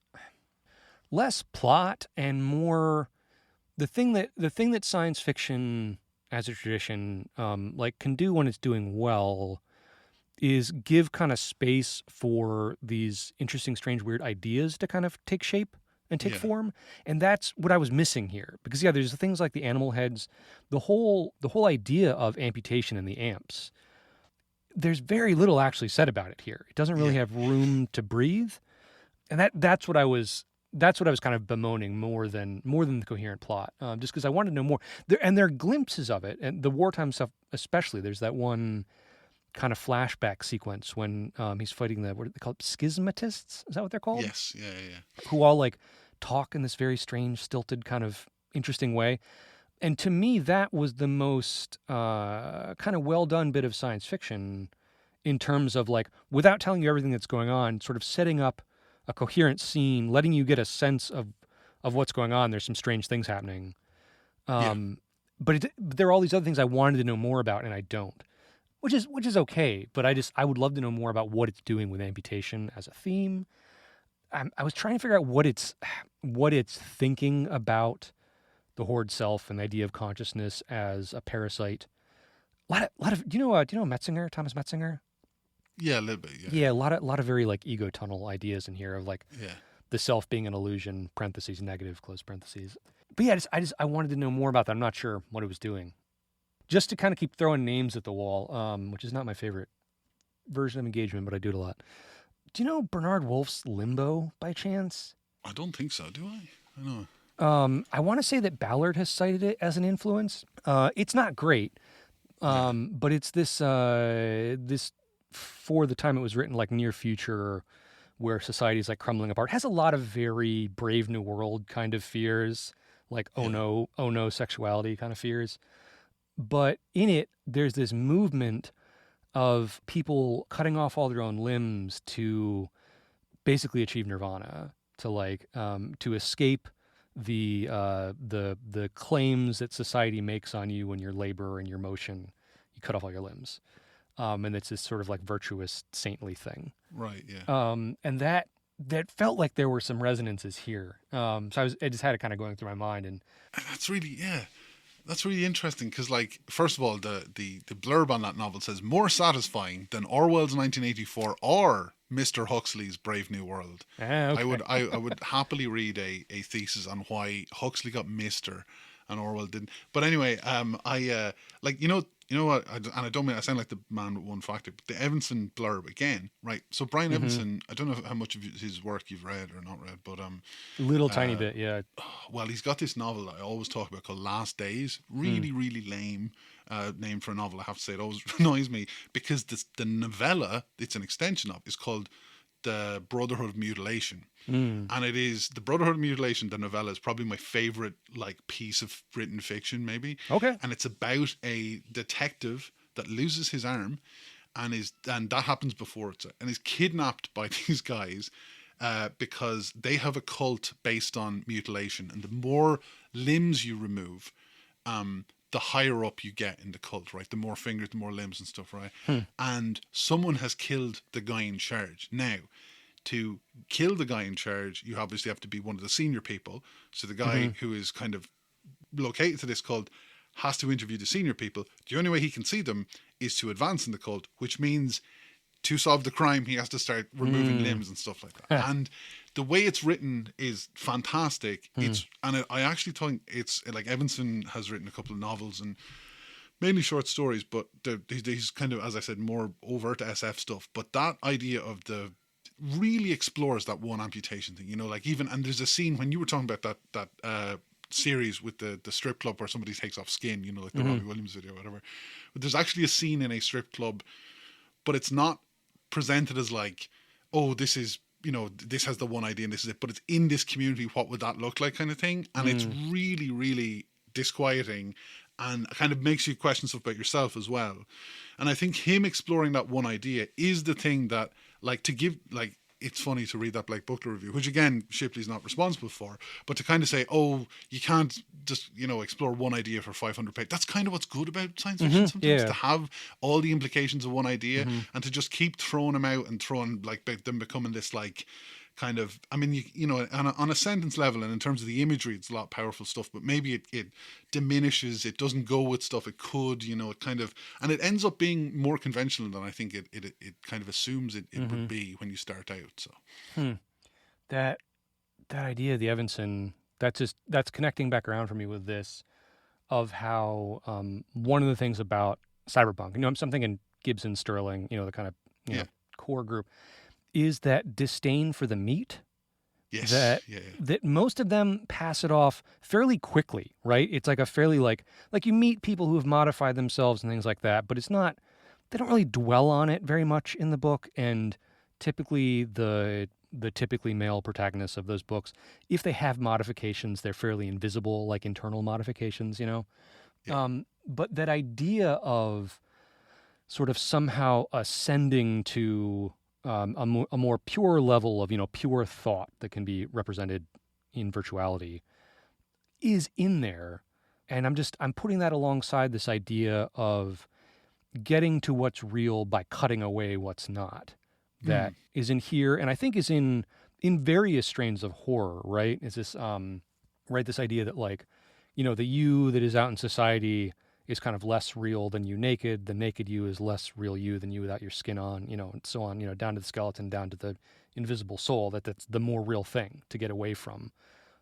plot and more the thing that science fiction as a tradition can do when it's doing well is give kind of space for these interesting, strange, weird ideas to kind of take shape and take form. And that's what I was missing here. Because, there's things like the animal heads, the whole idea of amputation in the amps. There's very little actually said about it here. It doesn't really have room to breathe. And that's what I was kind of bemoaning more than the coherent plot, just because I wanted to know more. There are glimpses of it, and the wartime stuff especially. There's that one kind of flashback sequence when he's fighting what are they called? Schismatists? Is that what they're called? Yes, yeah. Who all like talk in this very strange, stilted kind of interesting way. And to me, that was the most kind of well done bit of science fiction in terms of like, without telling you everything that's going on, sort of setting up a coherent scene, letting you get a sense of what's going on. There's some strange things happening. But there are all these other things I wanted to know more about, and I don't. Which is okay, but I would love to know more about what it's doing with amputation as a theme. I was trying to figure out what it's thinking about the Horde self and the idea of consciousness as a parasite. A lot of do you know Metzinger, Thomas Metzinger? Yeah, a little bit. Yeah, a lot of very like ego tunnel ideas in here of like the self being an illusion (parentheses negative close parentheses). But yeah, I wanted to know more about that. I'm not sure what it was doing. Just to kind of keep throwing names at the wall, which is not my favorite version of engagement, but I do it a lot. Do you know Bernard Wolfe's Limbo by chance? I don't think so, do I? I don't know. I want to say that Ballard has cited it as an influence. It's not great, but it's this for the time it was written, like near future, where society is like crumbling apart. It has a lot of very Brave New World kind of fears, like oh no sexuality kind of fears. But in it, there's this movement of people cutting off all their own limbs to basically achieve nirvana, to escape the claims that society makes on you when your labor and your motion, you cut off all your limbs, and it's this sort of like virtuous, saintly thing. Right. Yeah. And that that felt like there were some resonances here. So I just had it kind of going through my mind, and That's really, yeah. That's really interesting because, like, first of all, the blurb on that novel says more satisfying than Orwell's 1984 or Mr. Huxley's Brave New World. okay. I would happily read a thesis on why Huxley got Mr. and Orwell didn't. But anyway, I like you know what, and I don't mean I sound like the man with one factor, but the Evenson blurb again, right? So Brion Evenson, I don't know how much of his work you've read or not read, but Little tiny bit, yeah. well, he's got this novel that I always talk about called Last Days. Really, really lame name for a novel, I have to say. It always annoys me because the novella it's an extension of is called The Brotherhood of Mutilation. And it is The Brotherhood of Mutilation, the novella, is probably my favorite like piece of written fiction, maybe. Okay. And it's about a detective that loses his arm and that happens before and is kidnapped by these guys because they have a cult based on mutilation, and the more limbs you remove, the higher up you get in the cult, right? The more fingers, the more limbs and stuff, right? And someone has killed the guy in charge. Now, to kill the guy in charge, you obviously have to be one of the senior people. So the guy who is kind of located to this cult has to interview the senior people. The only way he can see them is to advance in the cult, which means to solve the crime, he has to start removing limbs and stuff like that. And the way it's written is fantastic. I actually think it's like Evenson has written a couple of novels and mainly short stories, but he's kind of, as I said, more overt SF stuff. But that idea of really explores that one amputation thing, you know, like and there's a scene when you were talking about that series with the strip club where somebody takes off skin, you know, like the Robbie Williams video or whatever. But there's actually a scene in a strip club, but it's not presented as like, oh, this is, you know, this has the one idea and this is it, but it's in this community, what would that look like kind of thing. And it's really, really disquieting and kind of makes you question stuff about yourself as well. And I think him exploring that one idea is the thing that, like, to give, like, it's funny to read that Blake Buckler review, which again, Shipley's not responsible for, but to kind of say, oh, you can't just, you know, explore one idea for 500 pages. That's kind of what's good about science fiction sometimes, to have all the implications of one idea and to just keep throwing them out and throwing, like, them becoming this, like, kind of, I mean, you know, on a sentence level and in terms of the imagery, it's a lot of powerful stuff, but maybe it diminishes, it doesn't go with stuff it could, you know, it kind of, and it ends up being more conventional than I think it kind of assumes it would be when you start out. So that idea of the Evenson, that's connecting back around for me with this, of how one of the things about cyberpunk, you know, I'm thinking Gibson, Sterling, you know, the kind of know, core group, is that disdain for the meat. Yes. That most of them pass it off fairly quickly, right? It's like a fairly like you meet people who have modified themselves and things like that, but it's not, they don't really dwell on it very much in the book. And typically the typically male protagonists of those books, if they have modifications, they're fairly invisible, like internal modifications, you know? Yeah. But that idea of sort of somehow ascending to a more pure level of, you know, pure thought that can be represented in virtuality is in there. And I'm putting that alongside this idea of getting to what's real by cutting away what's not. That is in here, and I think is in various strains of horror, right? Is this right, this idea that, like, you know, the you that is out in society is kind of less real than you naked. The naked you is less real you than you without your skin on, you know, and so on, you know, down to the skeleton, down to the invisible soul, that's the more real thing to get away from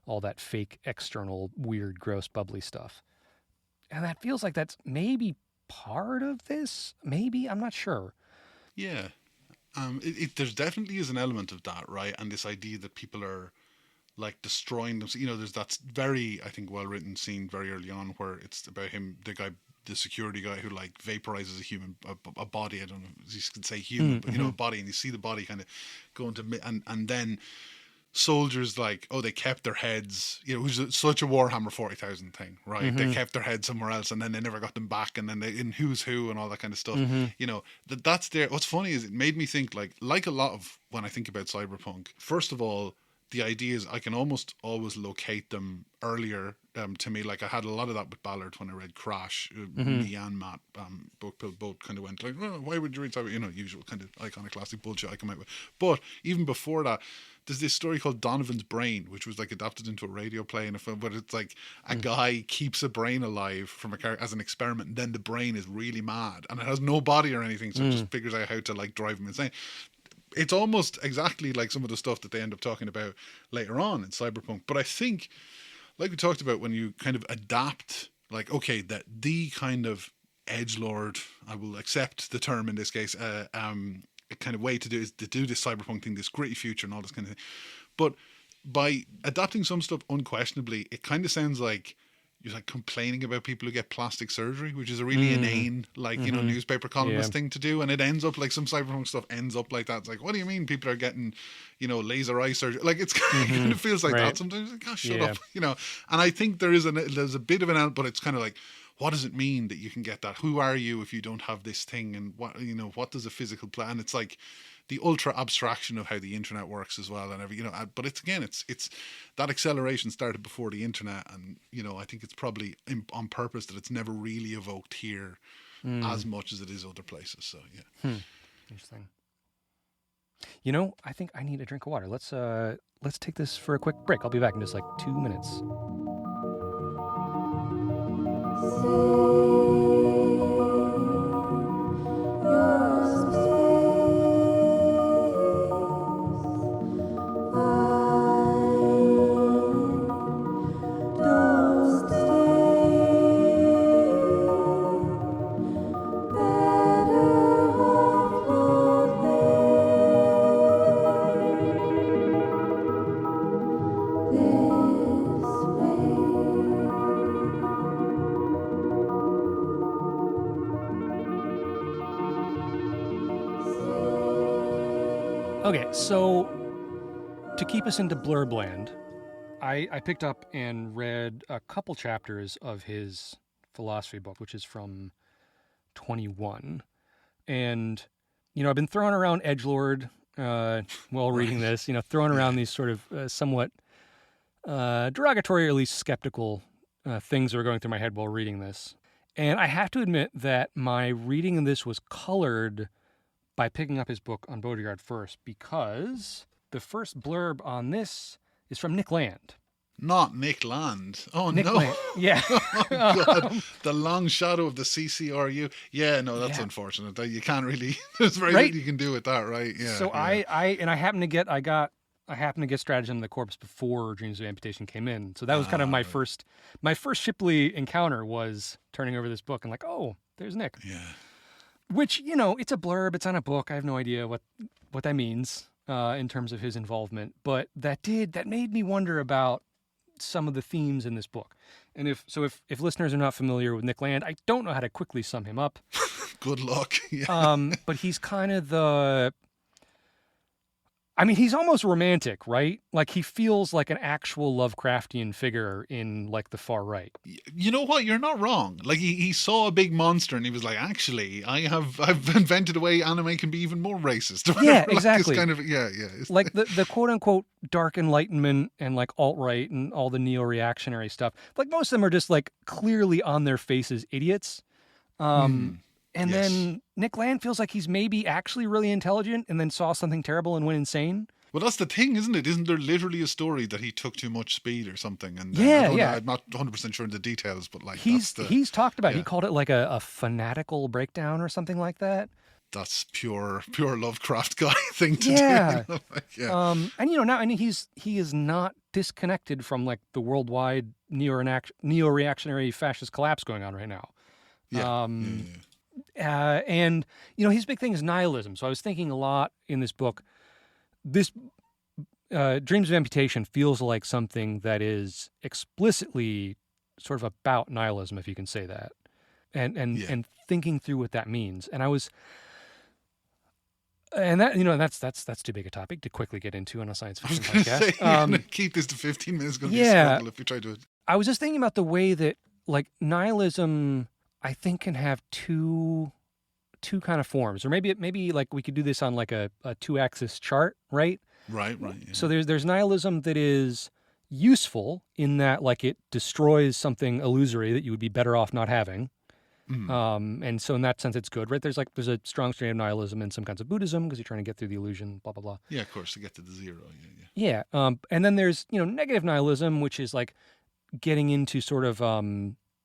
all that fake, external, weird, gross, bubbly stuff. And that feels like that's maybe part of this. Maybe, I'm not sure. Yeah. There's definitely is an element of that, right? And this idea that people are, like, destroying them. You know, there's that very, I think, well-written scene very early on where it's about him, the security guy who, like, vaporizes a body. I don't know if you could say human, but, you know, a body, and you see the body kind of going to, and then soldiers, like, oh, they kept their heads, you know, it was such a Warhammer 40,000 thing, right? They kept their heads somewhere else, and then they never got them back, and then they in Who's Who and all that kind of stuff. You know, that's there. What's funny is it made me think, like a lot of when I think about cyberpunk, first of all, the idea is I can almost always locate them earlier to me. Like I had a lot of that with Ballard when I read Crash. Me and Matt both kind of went like, oh, why would you read cyber? Usual kind of iconic classic bullshit I come out with. But even before that, there's this story called Donovan's Brain, which was like adapted into a radio play in a film, but it's like a guy keeps a brain alive from a character as an experiment, and then the brain is really mad and it has no body or anything, so it just figures out how to like drive him insane. It's almost exactly like some of the stuff that they end up talking about later on in Cyberpunk. But I think, like we talked about, when you kind of adapt, like, okay, that the kind of edgelord, I will accept the term in this case, kind of way to do is to do this cyberpunk thing, this gritty future and all this kind of thing. But by adapting some stuff unquestionably, it kind of sounds like you're like complaining about people who get plastic surgery, which is a really inane, like, newspaper columnist thing to do. And it ends up like some cyberpunk stuff ends up like that. It's like, what do you mean people are getting, laser eye surgery? Like it kind of feels like that sometimes. Like, oh, shut up, And I think there's a bit of an, but it's kind of like, what does it mean that you can get that? Who are you if you don't have this thing? And what does a physical plan? It's like the ultra abstraction of how the internet works as well, and but it's that acceleration started before the internet, and I think it's probably on purpose that it's never really evoked here as much as it is other places. So yeah, interesting. I think I need a drink of water. Let's take this for a quick break. I'll be back in just like 2 minutes. Okay, so to keep us into Blurbland, I picked up and read a couple chapters of his philosophy book, which is from 21. And, I've been throwing around edgelord while reading this, throwing around these sort of somewhat derogatory or at least skeptical things that were going through my head while reading this. And I have to admit that my reading of this was colored by picking up his book on Baudrillard first, because the first blurb on this is from Nick Land. Not Nick Land. Oh, Nick no. Land. Yeah. Oh, God. The long shadow of the CCRU. Yeah, no, that's unfortunate. You can't really, there's very little you can do with that, right? Yeah. So yeah. I happened to get Stratagem of the Corpse before Dreams of Amputation came in. So that was kind of my first Shipley encounter, was turning over this book and like, oh, there's Nick. Yeah. Which, it's a blurb, it's on a book. I have no idea what that means in terms of his involvement. But that made me wonder about some of the themes in this book. And if listeners are not familiar with Nick Land, I don't know how to quickly sum him up. Good luck. Yeah. But he's kind of he's almost romantic, right? Like he feels like an actual Lovecraftian figure in like the far right. You know what? You're not wrong. Like he saw a big monster and he was like, actually, I've invented a way anime can be even more racist. Yeah, like exactly. Kind of, yeah. Like the quote unquote dark enlightenment and like alt-right and all the neo-reactionary stuff. Like most of them are just like clearly on their faces idiots. And then Nick Land feels like he's maybe actually really intelligent and then saw something terrible and went insane. Well, that's the thing, isn't it? Isn't there literally a story that he took too much speed or something? And I'm not 100% sure in the details, but like he's talked about. He called it like a fanatical breakdown or something like that. That's pure Lovecraft guy thing to do. And he is not disconnected from like the worldwide neo-reactionary fascist collapse going on right now. And his big thing is nihilism. So I was thinking a lot in this book. This Dreams of Amputation feels like something that is explicitly sort of about nihilism, if you can say that, and thinking through what that means. And I was, and that that's too big a topic to quickly get into on a science fiction podcast. Keep this to 15 minutes. Going to be a struggle if you try to. I was just thinking about the way that like nihilism, I think, can have two kind of forms, or maybe like we could do this on like a 2-axis chart, right? Right. Yeah. So there's nihilism that is, useful in that, like, it destroys something illusory that you would be better off not having. And so in that sense, it's good, right? There's a strong strain of nihilism in some kinds of Buddhism because you're trying to get through the illusion, blah, blah, blah. Yeah, of course, to get to the zero. Yeah. And then there's, negative nihilism, which is like getting into sort of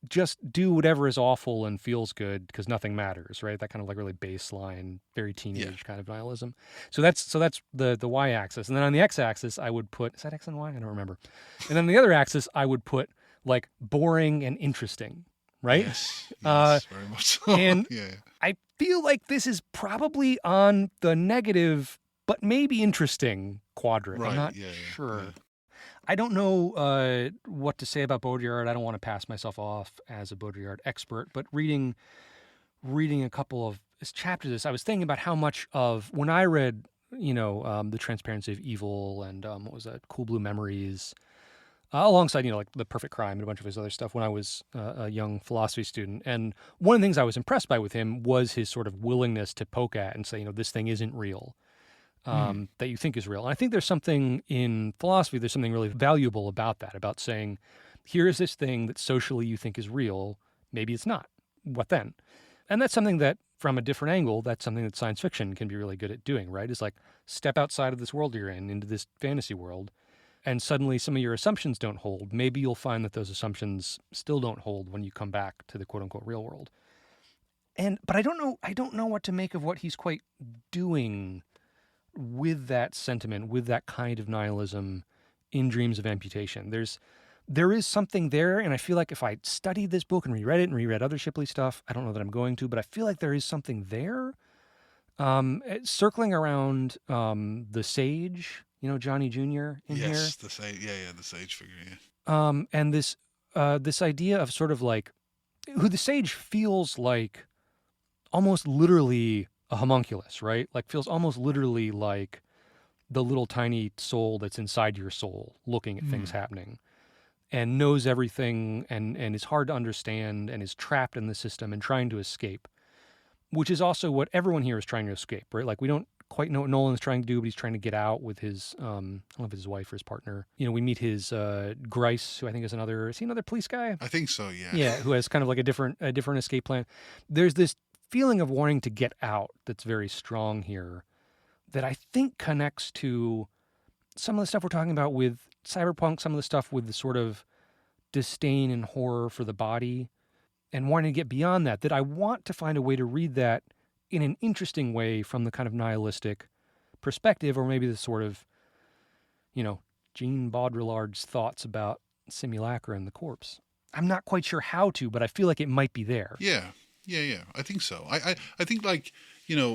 just do whatever is awful and feels good because nothing matters, right? That kind of like really baseline, very teenage kind of nihilism. So that's the y-axis. And then on the x-axis, I would put, is that x and y? I don't remember. And then the other axis, I would put like boring and interesting, right? Yes, very much so. And I feel like this is probably on the negative, but maybe interesting quadrant. Right, I'm not sure. Yeah. I don't know what to say about Baudrillard. I don't want to pass myself off as a Baudrillard expert, but reading a couple of his chapters of this, I was thinking about how much of, when I read, The Transparency of Evil and what was that, Cool Blue Memories, alongside, like The Perfect Crime and a bunch of his other stuff when I was a young philosophy student. And one of the things I was impressed by with him was his sort of willingness to poke at and say, this thing isn't real. That you think is real. And I think there's something in philosophy, there's something really valuable about that, about saying, here's this thing that socially you think is real, maybe it's not. What then? And that's something that, from a different angle, that's something that science fiction can be really good at doing, right? Is like, step outside of this world you're in, into this fantasy world, and suddenly some of your assumptions don't hold. Maybe you'll find that those assumptions still don't hold when you come back to the quote-unquote real world. But I don't know what to make of what he's quite doing with that sentiment, with that kind of nihilism in Dreams of Amputation. There is something there, and I feel like if I studied this book and reread it and reread other Shipley stuff, I don't know that I'm going to, but I feel like there is something there. Circling around the Sage, Johnny Jr. in here. Yes, the Sage, the Sage figure, and this idea of sort of like, who the Sage feels like almost literally a homunculus, right? Like feels almost literally like the little tiny soul that's inside your soul looking at things happening and knows everything and is hard to understand and is trapped in the system and trying to escape, which is also what everyone here is trying to escape, right? Like we don't quite know what Nolan's trying to do, but he's trying to get out with his, I don't know if it's his wife or his partner. We meet his Grice, who I think is he another police guy? I think so, yeah. Yeah, who has kind of like a different escape plan. There's this feeling of wanting to get out that's very strong here that I think connects to some of the stuff we're talking about with cyberpunk, some of the stuff with the sort of disdain and horror for the body and wanting to get beyond that I want to find a way to read that in an interesting way from the kind of nihilistic perspective, or maybe the sort of, Jean Baudrillard's thoughts about simulacra and the corpse. I'm not quite sure how to, but I feel like it might be there. Yeah. I think so. I think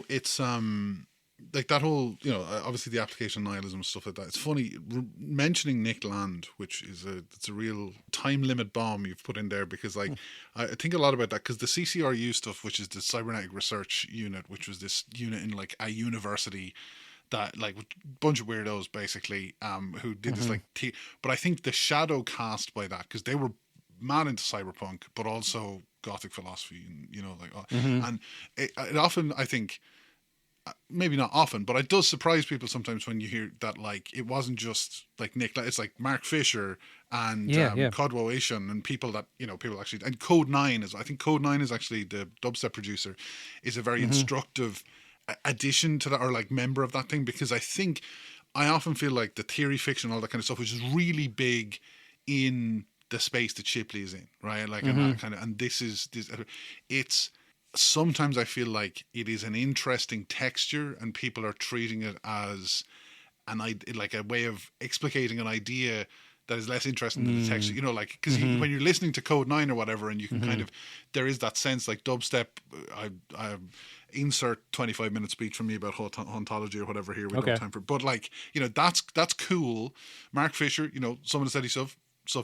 it's like that whole, obviously the application of nihilism and stuff like that. It's funny mentioning Nick Land, which is it's a real time limit bomb you've put in there, because I think a lot about that, because the CCRU stuff, which is the Cybernetic Research Unit, which was this unit in like a university that like a bunch of weirdos basically who did this but I think the shadow cast by that, because they were mad into cyberpunk but also Gothic philosophy and and it often, I think, maybe not often, but it does surprise people sometimes when you hear that like it wasn't just like Nick, it's like Mark Fisher and Kodwu Eshun and people that people actually, and Code 9 is, I think Code 9 is actually the dubstep producer, is a very instructive addition to that, or like member of that thing, because I often feel like the theory fiction, all that kind of stuff, which is really big in the space that Shipley is in, right? Like, and that kind of, and it's sometimes I feel like it is an interesting texture, and people are treating it as like a way of explicating an idea that is less interesting than the texture, like, because when you're listening to Code 9 or whatever, and you can kind of, there is that sense like dubstep. I insert 25-minute speech from me about hauntology or whatever here. We don't have time for, but like, that's cool. Mark Fisher, some of the steady stuff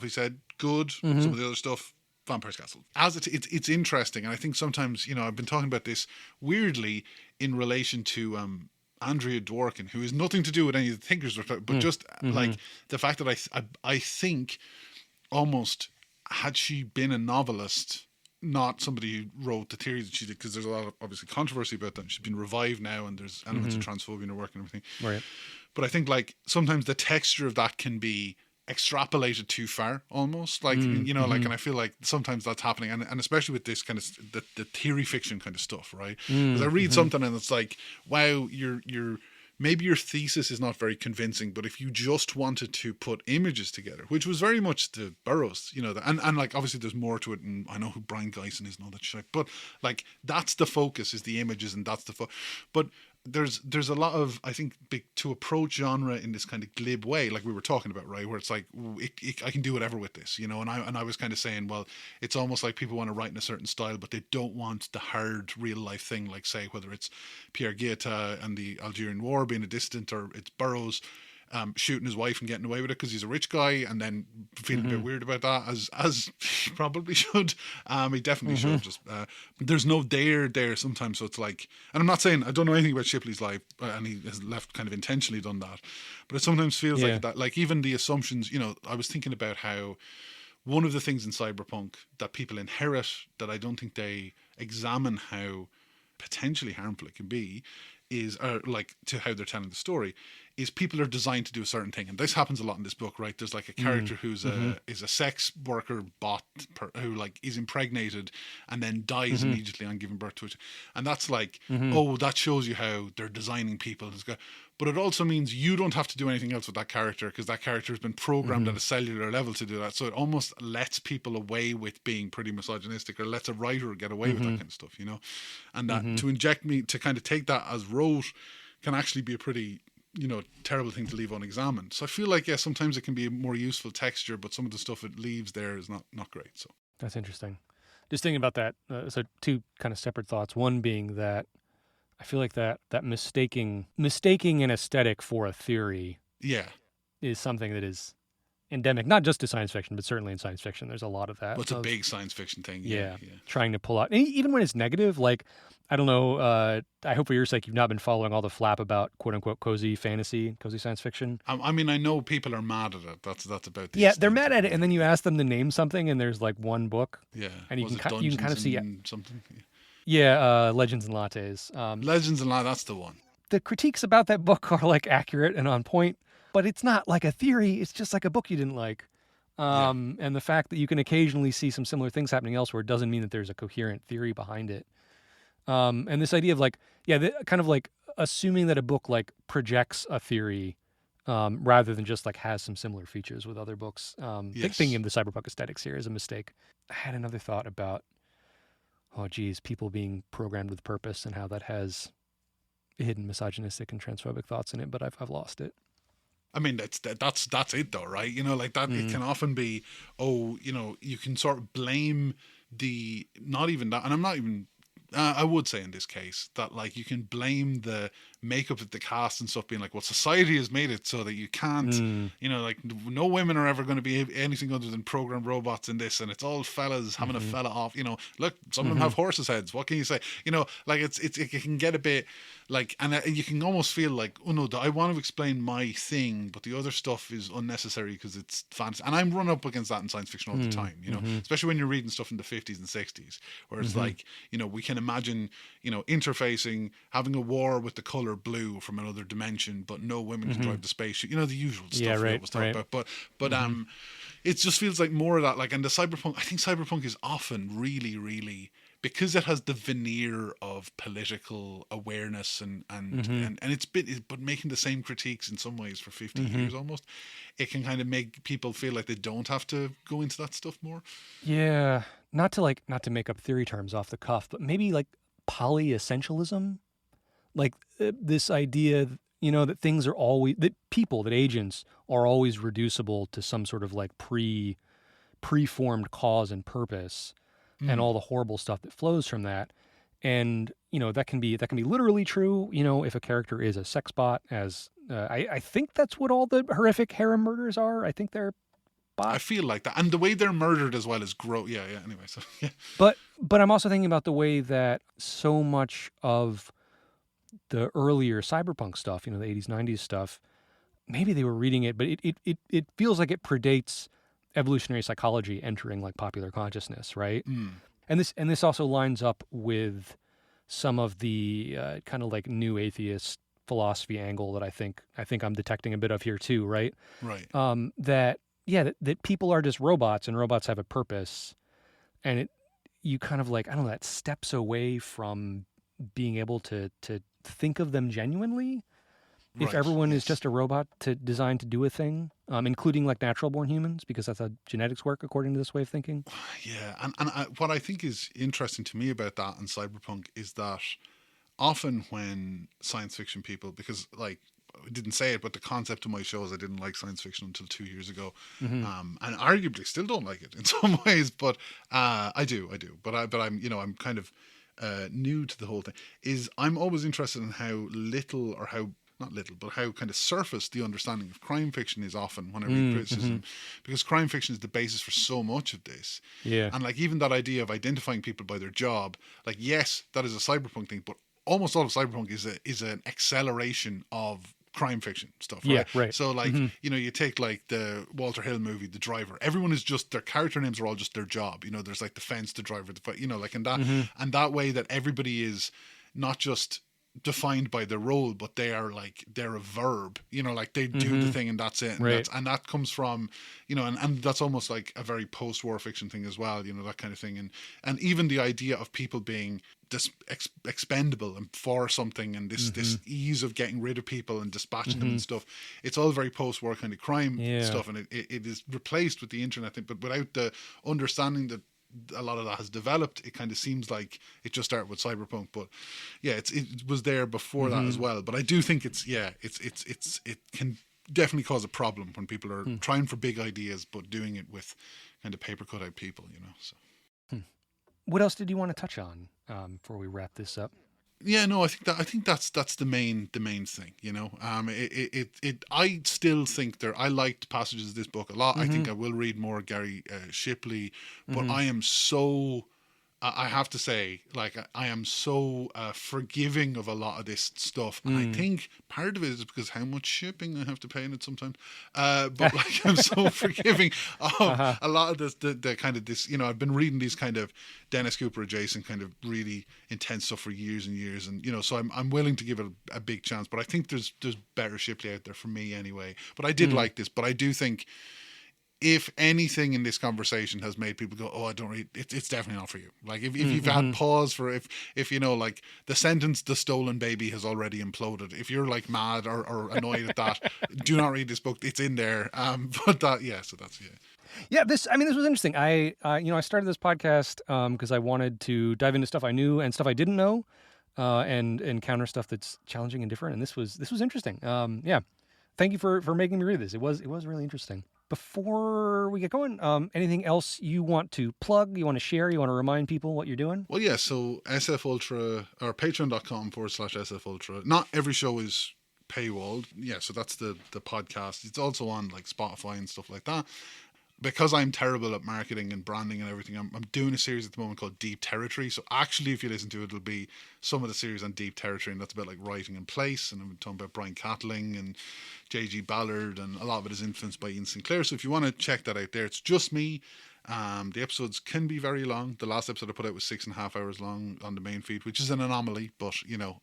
he said, good. Some of the other stuff, Vampire's Castle. As it's interesting, and I think sometimes, I've been talking about this weirdly in relation to Andrea Dworkin, who has nothing to do with any of the thinkers, but just like the fact that I think almost, had she been a novelist, not somebody who wrote the theories that she did, because there's a lot of obviously controversy about them. She's been revived now, and there's elements of transphobia in her work and everything. Right. But I think like sometimes the texture of that can be extrapolated too far almost, like like, and I feel like sometimes that's happening, and especially with this kind of the theory fiction kind of stuff, right? Because I read something and it's like, wow, you're maybe your thesis is not very convincing, but if you just wanted to put images together, which was very much the Burroughs, and like obviously there's more to it, and I know who Brion Gysin is and all that shit, but like that's the focus, is the images, and that's the but there's a lot of, I think, to approach genre in this kind of glib way, like we were talking about, right, where it's like, I can do whatever with this, and I was kind of saying, well, it's almost like people want to write in a certain style, but they don't want the hard real life thing, like say whether it's Pierre Guyotat and the Algerian War being a dissident, or it's Burroughs shooting his wife and getting away with it because he's a rich guy, and then feeling a bit weird about that, as he probably should. He definitely should. Just there's no dare there sometimes, so it's like, and I'm not saying I don't know anything about Shipley's life, and he has left kind of intentionally done that, but it sometimes feels like that. Like even the assumptions, I was thinking about how one of the things in cyberpunk that people inherit that I don't think they examine how potentially harmful it can be is, like, to how they're telling the story, is people are designed to do a certain thing, and this happens a lot in this book, right? There's like a character who's is a sex worker bot who like is impregnated and then dies immediately on giving birth to it, and that's like, oh, that shows you how they're designing people. But it also means you don't have to do anything else with that character, because that character has been programmed at a cellular level to do that. So it almost lets people away with being pretty misogynistic, or lets a writer get away with that kind of stuff, and that to inject me to kind of take that as rote can actually be a pretty terrible thing to leave unexamined. So I feel like, sometimes it can be a more useful texture, but some of the stuff it leaves there is not great. So that's interesting. Just thinking about that. So two kind of separate thoughts. One being that I feel like that mistaking an aesthetic for a theory is something that is endemic, not just to science fiction, but certainly in science fiction. There's a lot of that. Well, it's a big science fiction thing. Yeah. Trying to pull out, even when it's negative, like, I don't know, I hope for your sake you've not been following all the flap about quote-unquote cozy fantasy, cozy science fiction. I mean, I know people are mad at it. That's about the they're mad at it, and then you ask them to name something, and there's like one book. Yeah. And you can kind of see something. Legends and Lattes. Legends and Lattes, that's the one. The critiques about that book are like accurate and on point, but it's not like a theory. It's just like a book you didn't like. And the fact that you can occasionally see some similar things happening elsewhere doesn't mean that there's a coherent theory behind it. And this idea of like, kind of like assuming that a book like projects a theory, rather than just like has some similar features with other books. Thinking of the cyberpunk aesthetics here is a mistake. I had another thought about, people being programmed with purpose and how that has hidden misogynistic and transphobic thoughts in it, but I've lost it. I mean, that's it though, right? Like that, it can often be, you can sort of blame not even that, and I'm not even, I would say in this case that like you can blame the makeup of the cast and stuff being like, well, society has made it so that you can't, like no women are ever going to be anything other than programmed robots in this, and it's all fellas having a fella off, look, some of them have horses' heads. What can you say? Like it can get a bit like, and you can almost feel like, oh no, I want to explain my thing, but the other stuff is unnecessary because it's fantasy. And I'm run up against that in science fiction all the time, especially when you're reading stuff in the 50s and 60s, where it's like, we can imagine, interfacing, having a war with the color blue from another dimension, but no women can drive the spaceship. The usual stuff we always talk about. But it just feels like more of that. Like, and I think cyberpunk is often really, really, because it has the veneer of political awareness and it's but making the same critiques in some ways for 50 years almost, it can kind of make people feel like they don't have to go into that stuff more. Yeah, not to make up theory terms off the cuff, but maybe like polyessentialism, like this idea, that things are always, that agents are always reducible to some sort of like preformed cause and purpose. And all the horrible stuff that flows from that. And, that can be literally true, if a character is a sex bot, as I think that's what all the horrific harem murders are. I think they're bots. I feel like that. And the way they're murdered as well is gross. Yeah. Anyway, so yeah. But I'm also thinking about the way that so much of the earlier cyberpunk stuff, the 80s, 90s stuff, maybe they were reading it, but it feels like it predates evolutionary psychology entering like popular consciousness, right? And this also lines up with some of the kind of like new atheist philosophy angle that I think I'm detecting a bit of here too, right? Right. That that people are just robots and robots have a purpose, and you kind of like, I don't know, that steps away from being able to think of them genuinely. If Right, everyone is yes. just a robot designed to do a thing, including like natural born humans, because that's how genetics work according to this way of thinking. Yeah, what I think is interesting to me about that and cyberpunk is that often when science fiction people, because like I didn't say it, but the concept of my show is I didn't like science fiction until 2 years ago, and arguably still don't like it in some ways, but I do. But I'm kind of new to the whole thing. Is I'm always interested in how little or how not little, but how kind of surface the understanding of crime fiction is often when I read criticism, because crime fiction is the basis for so much of this. Yeah. And like even that idea of identifying people by their job, like yes, that is a cyberpunk thing, but almost all of cyberpunk is an acceleration of crime fiction stuff, right? Yeah, right. So like, you take like the Walter Hill movie, The Driver. Everyone is just, their character names are all just their job. There's like the fence, the driver, like in that, and that way that everybody is not just defined by their role, but they're a verb, like they do the thing and that's it. And, right. and that comes from, and that's almost like a very post-war fiction thing as well, that kind of thing. And even the idea of people being this expendable and for something, and this ease of getting rid of people and dispatching them and stuff, it's all very post-war kind of crime stuff, and it is replaced with the internet thing, but without the understanding that a lot of that has developed, it kind of seems like it just started with cyberpunk. But yeah, it was there before that as well. But I do think it can definitely cause a problem when people are trying for big ideas but doing it with kind of paper cut out people, So What else did you want to touch on before we wrap this up? Yeah, no, I think that's the main thing, I still think I liked passages of this book a lot. I think I will read more Gary Shipley, but I am so I have to say, like, I am so forgiving of a lot of this stuff. And I think part of it is because how much shipping I have to pay in it sometimes. But like, I'm so forgiving of a lot of this, the kind of this, I've been reading these kind of Dennis Cooper adjacent kind of really intense stuff for years and years. And, so I'm willing to give it a big chance. But I think there's better Shipley out there for me anyway. But I did like this. But I do think, if anything in this conversation has made people go, oh, I don't read, it's definitely not for you. Like if you've had pause for, if like the sentence, the stolen baby has already imploded. If you're like mad or annoyed at that, do not read this book. It's in there. But that, so that's, Yeah, this was interesting. I started this podcast because I wanted to dive into stuff I knew and stuff I didn't know, and encounter stuff that's challenging and different. And this was interesting. Thank you for making me read this. It was really interesting. Before we get going, anything else you want to plug, you want to share, you want to remind people what you're doing? Well, yeah, so SF Ultra, or patreon.com/SF Ultra. Not every show is paywalled. Yeah, so that's the podcast. It's also on like Spotify and stuff like that. Because I'm terrible at marketing and branding and everything, I'm doing a series at the moment called Deep Territory. So actually, if you listen to it, it'll be some of the series on Deep Territory, and that's about like writing in place. And I'm talking about Brion Catling and J.G. Ballard, and a lot of it is influenced by Ian Sinclair. So if you want to check that out there, it's just me. The episodes can be very long. The last episode I put out was 6.5 hours long on the main feed, which is an anomaly, but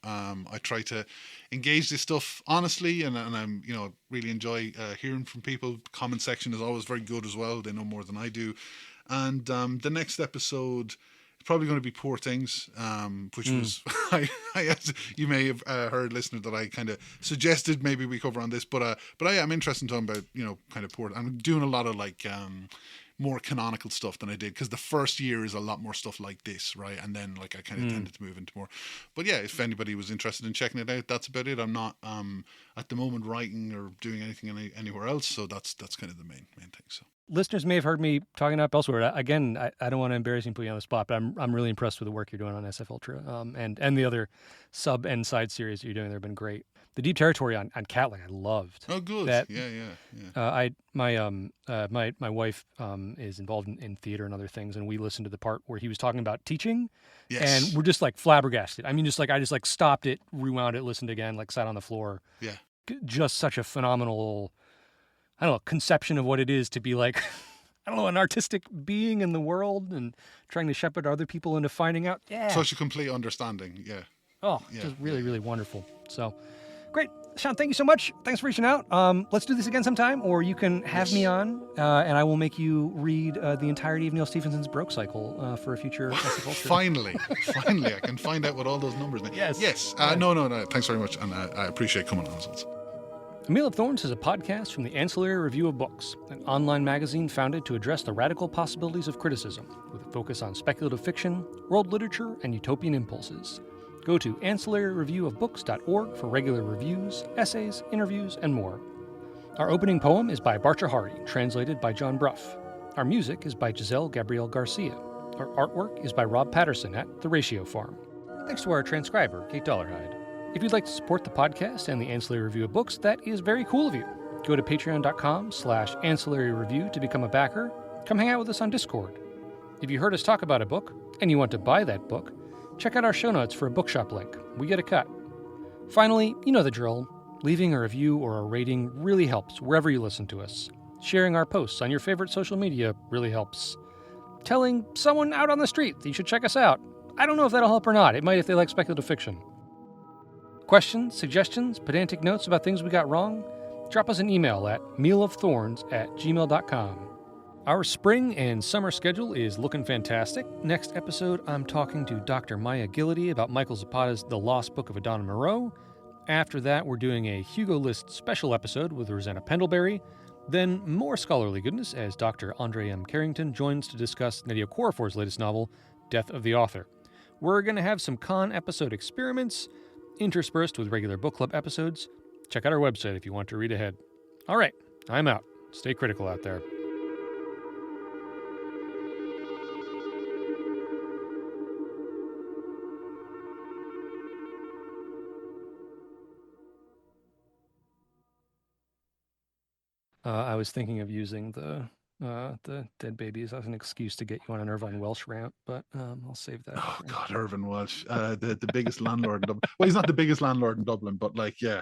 I try to engage this stuff honestly, and I'm really enjoy hearing from people. Comment section is always very good as well. They know more than I do. And the next episode is probably going to be Poor Things, which was you may have heard, listener, that I kind of suggested maybe we cover on this, but I am interested in talking about kind of poor. I'm doing a lot of like more canonical stuff than I did, because the first year is a lot more stuff like this, right? And then like I kind of tended to move into more. But yeah, if anybody was interested in checking it out, that's about it. I'm not at the moment writing or doing anything anywhere else, so that's kind of the main thing. So listeners may have heard me talking up elsewhere. Again, I don't want to embarrass you and put you on the spot, but I'm really impressed with the work you're doing on SF Ultra, and the other sub and side series you're doing. They've been great. The Deep Territory on Catling, I loved. Oh, good. That, yeah. My wife is involved in theater and other things, and we listened to the part where he was talking about teaching, and we're just like flabbergasted. I mean, I just stopped it, rewound it, listened again, like sat on the floor. Yeah. Just such a phenomenal, conception of what it is to be like, an artistic being in the world and trying to shepherd other people into finding out. Yeah. Such a complete understanding. Yeah. Oh, just really, really wonderful. So, great. Sean, thank you so much. Thanks for reaching out. Let's do this again sometime, or you can have me on, and I will make you read the entirety of Neal Stephenson's Broke Cycle for a future culture. Finally, I can find out what all those numbers mean. Yes. No. Thanks very much, and I appreciate coming on. A Meal of Thorns is a podcast from the Ancillary Review of Books, an online magazine founded to address the radical possibilities of criticism, with a focus on speculative fiction, world literature, and utopian impulses. Go to ancillaryreviewofbooks.org for regular reviews, essays, interviews, and more. Our opening poem is by Barcha Hari, translated by John Bruff. Our music is by Giselle Gabrielle Garcia. Our artwork is by Rob Patterson at The Ratio Farm. Thanks to our transcriber, Kate Dollarhyde. If you'd like to support the podcast and the Ancillary Review of Books, that is very cool of you. Go to patreon.com/ancillary-review to become a backer. Come hang out with us on Discord. If you heard us talk about a book and you want to buy that book, check out our show notes for a bookshop link. We get a cut. Finally, you know the drill. Leaving a review or a rating really helps wherever you listen to us. Sharing our posts on your favorite social media really helps. Telling someone out on the street that you should check us out. I don't know if that'll help or not. It might if they like speculative fiction. Questions, suggestions, pedantic notes about things we got wrong? Drop us an email at mealofthorns@gmail.com. Our spring and summer schedule is looking fantastic. Next episode, I'm talking to Dr. Maya Gillidy about Michael Zapata's The Lost Book of Adana Moreau. After that, we're doing a Hugo List special episode with Rosanna Pendlebury. Then more scholarly goodness as Dr. Andre M. Carrington joins to discuss Nnedi Okorafor's latest novel, Death of the Author. We're going to have some con episode experiments interspersed with regular book club episodes. Check out our website if you want to read ahead. All right, I'm out. Stay critical out there. I was thinking of using the dead babies as an excuse to get you on an Irvine Welsh rant, but I'll save that. Oh God, Irvine Welsh, the biggest landlord in Dublin. Well, he's not the biggest landlord in Dublin, but like, yeah,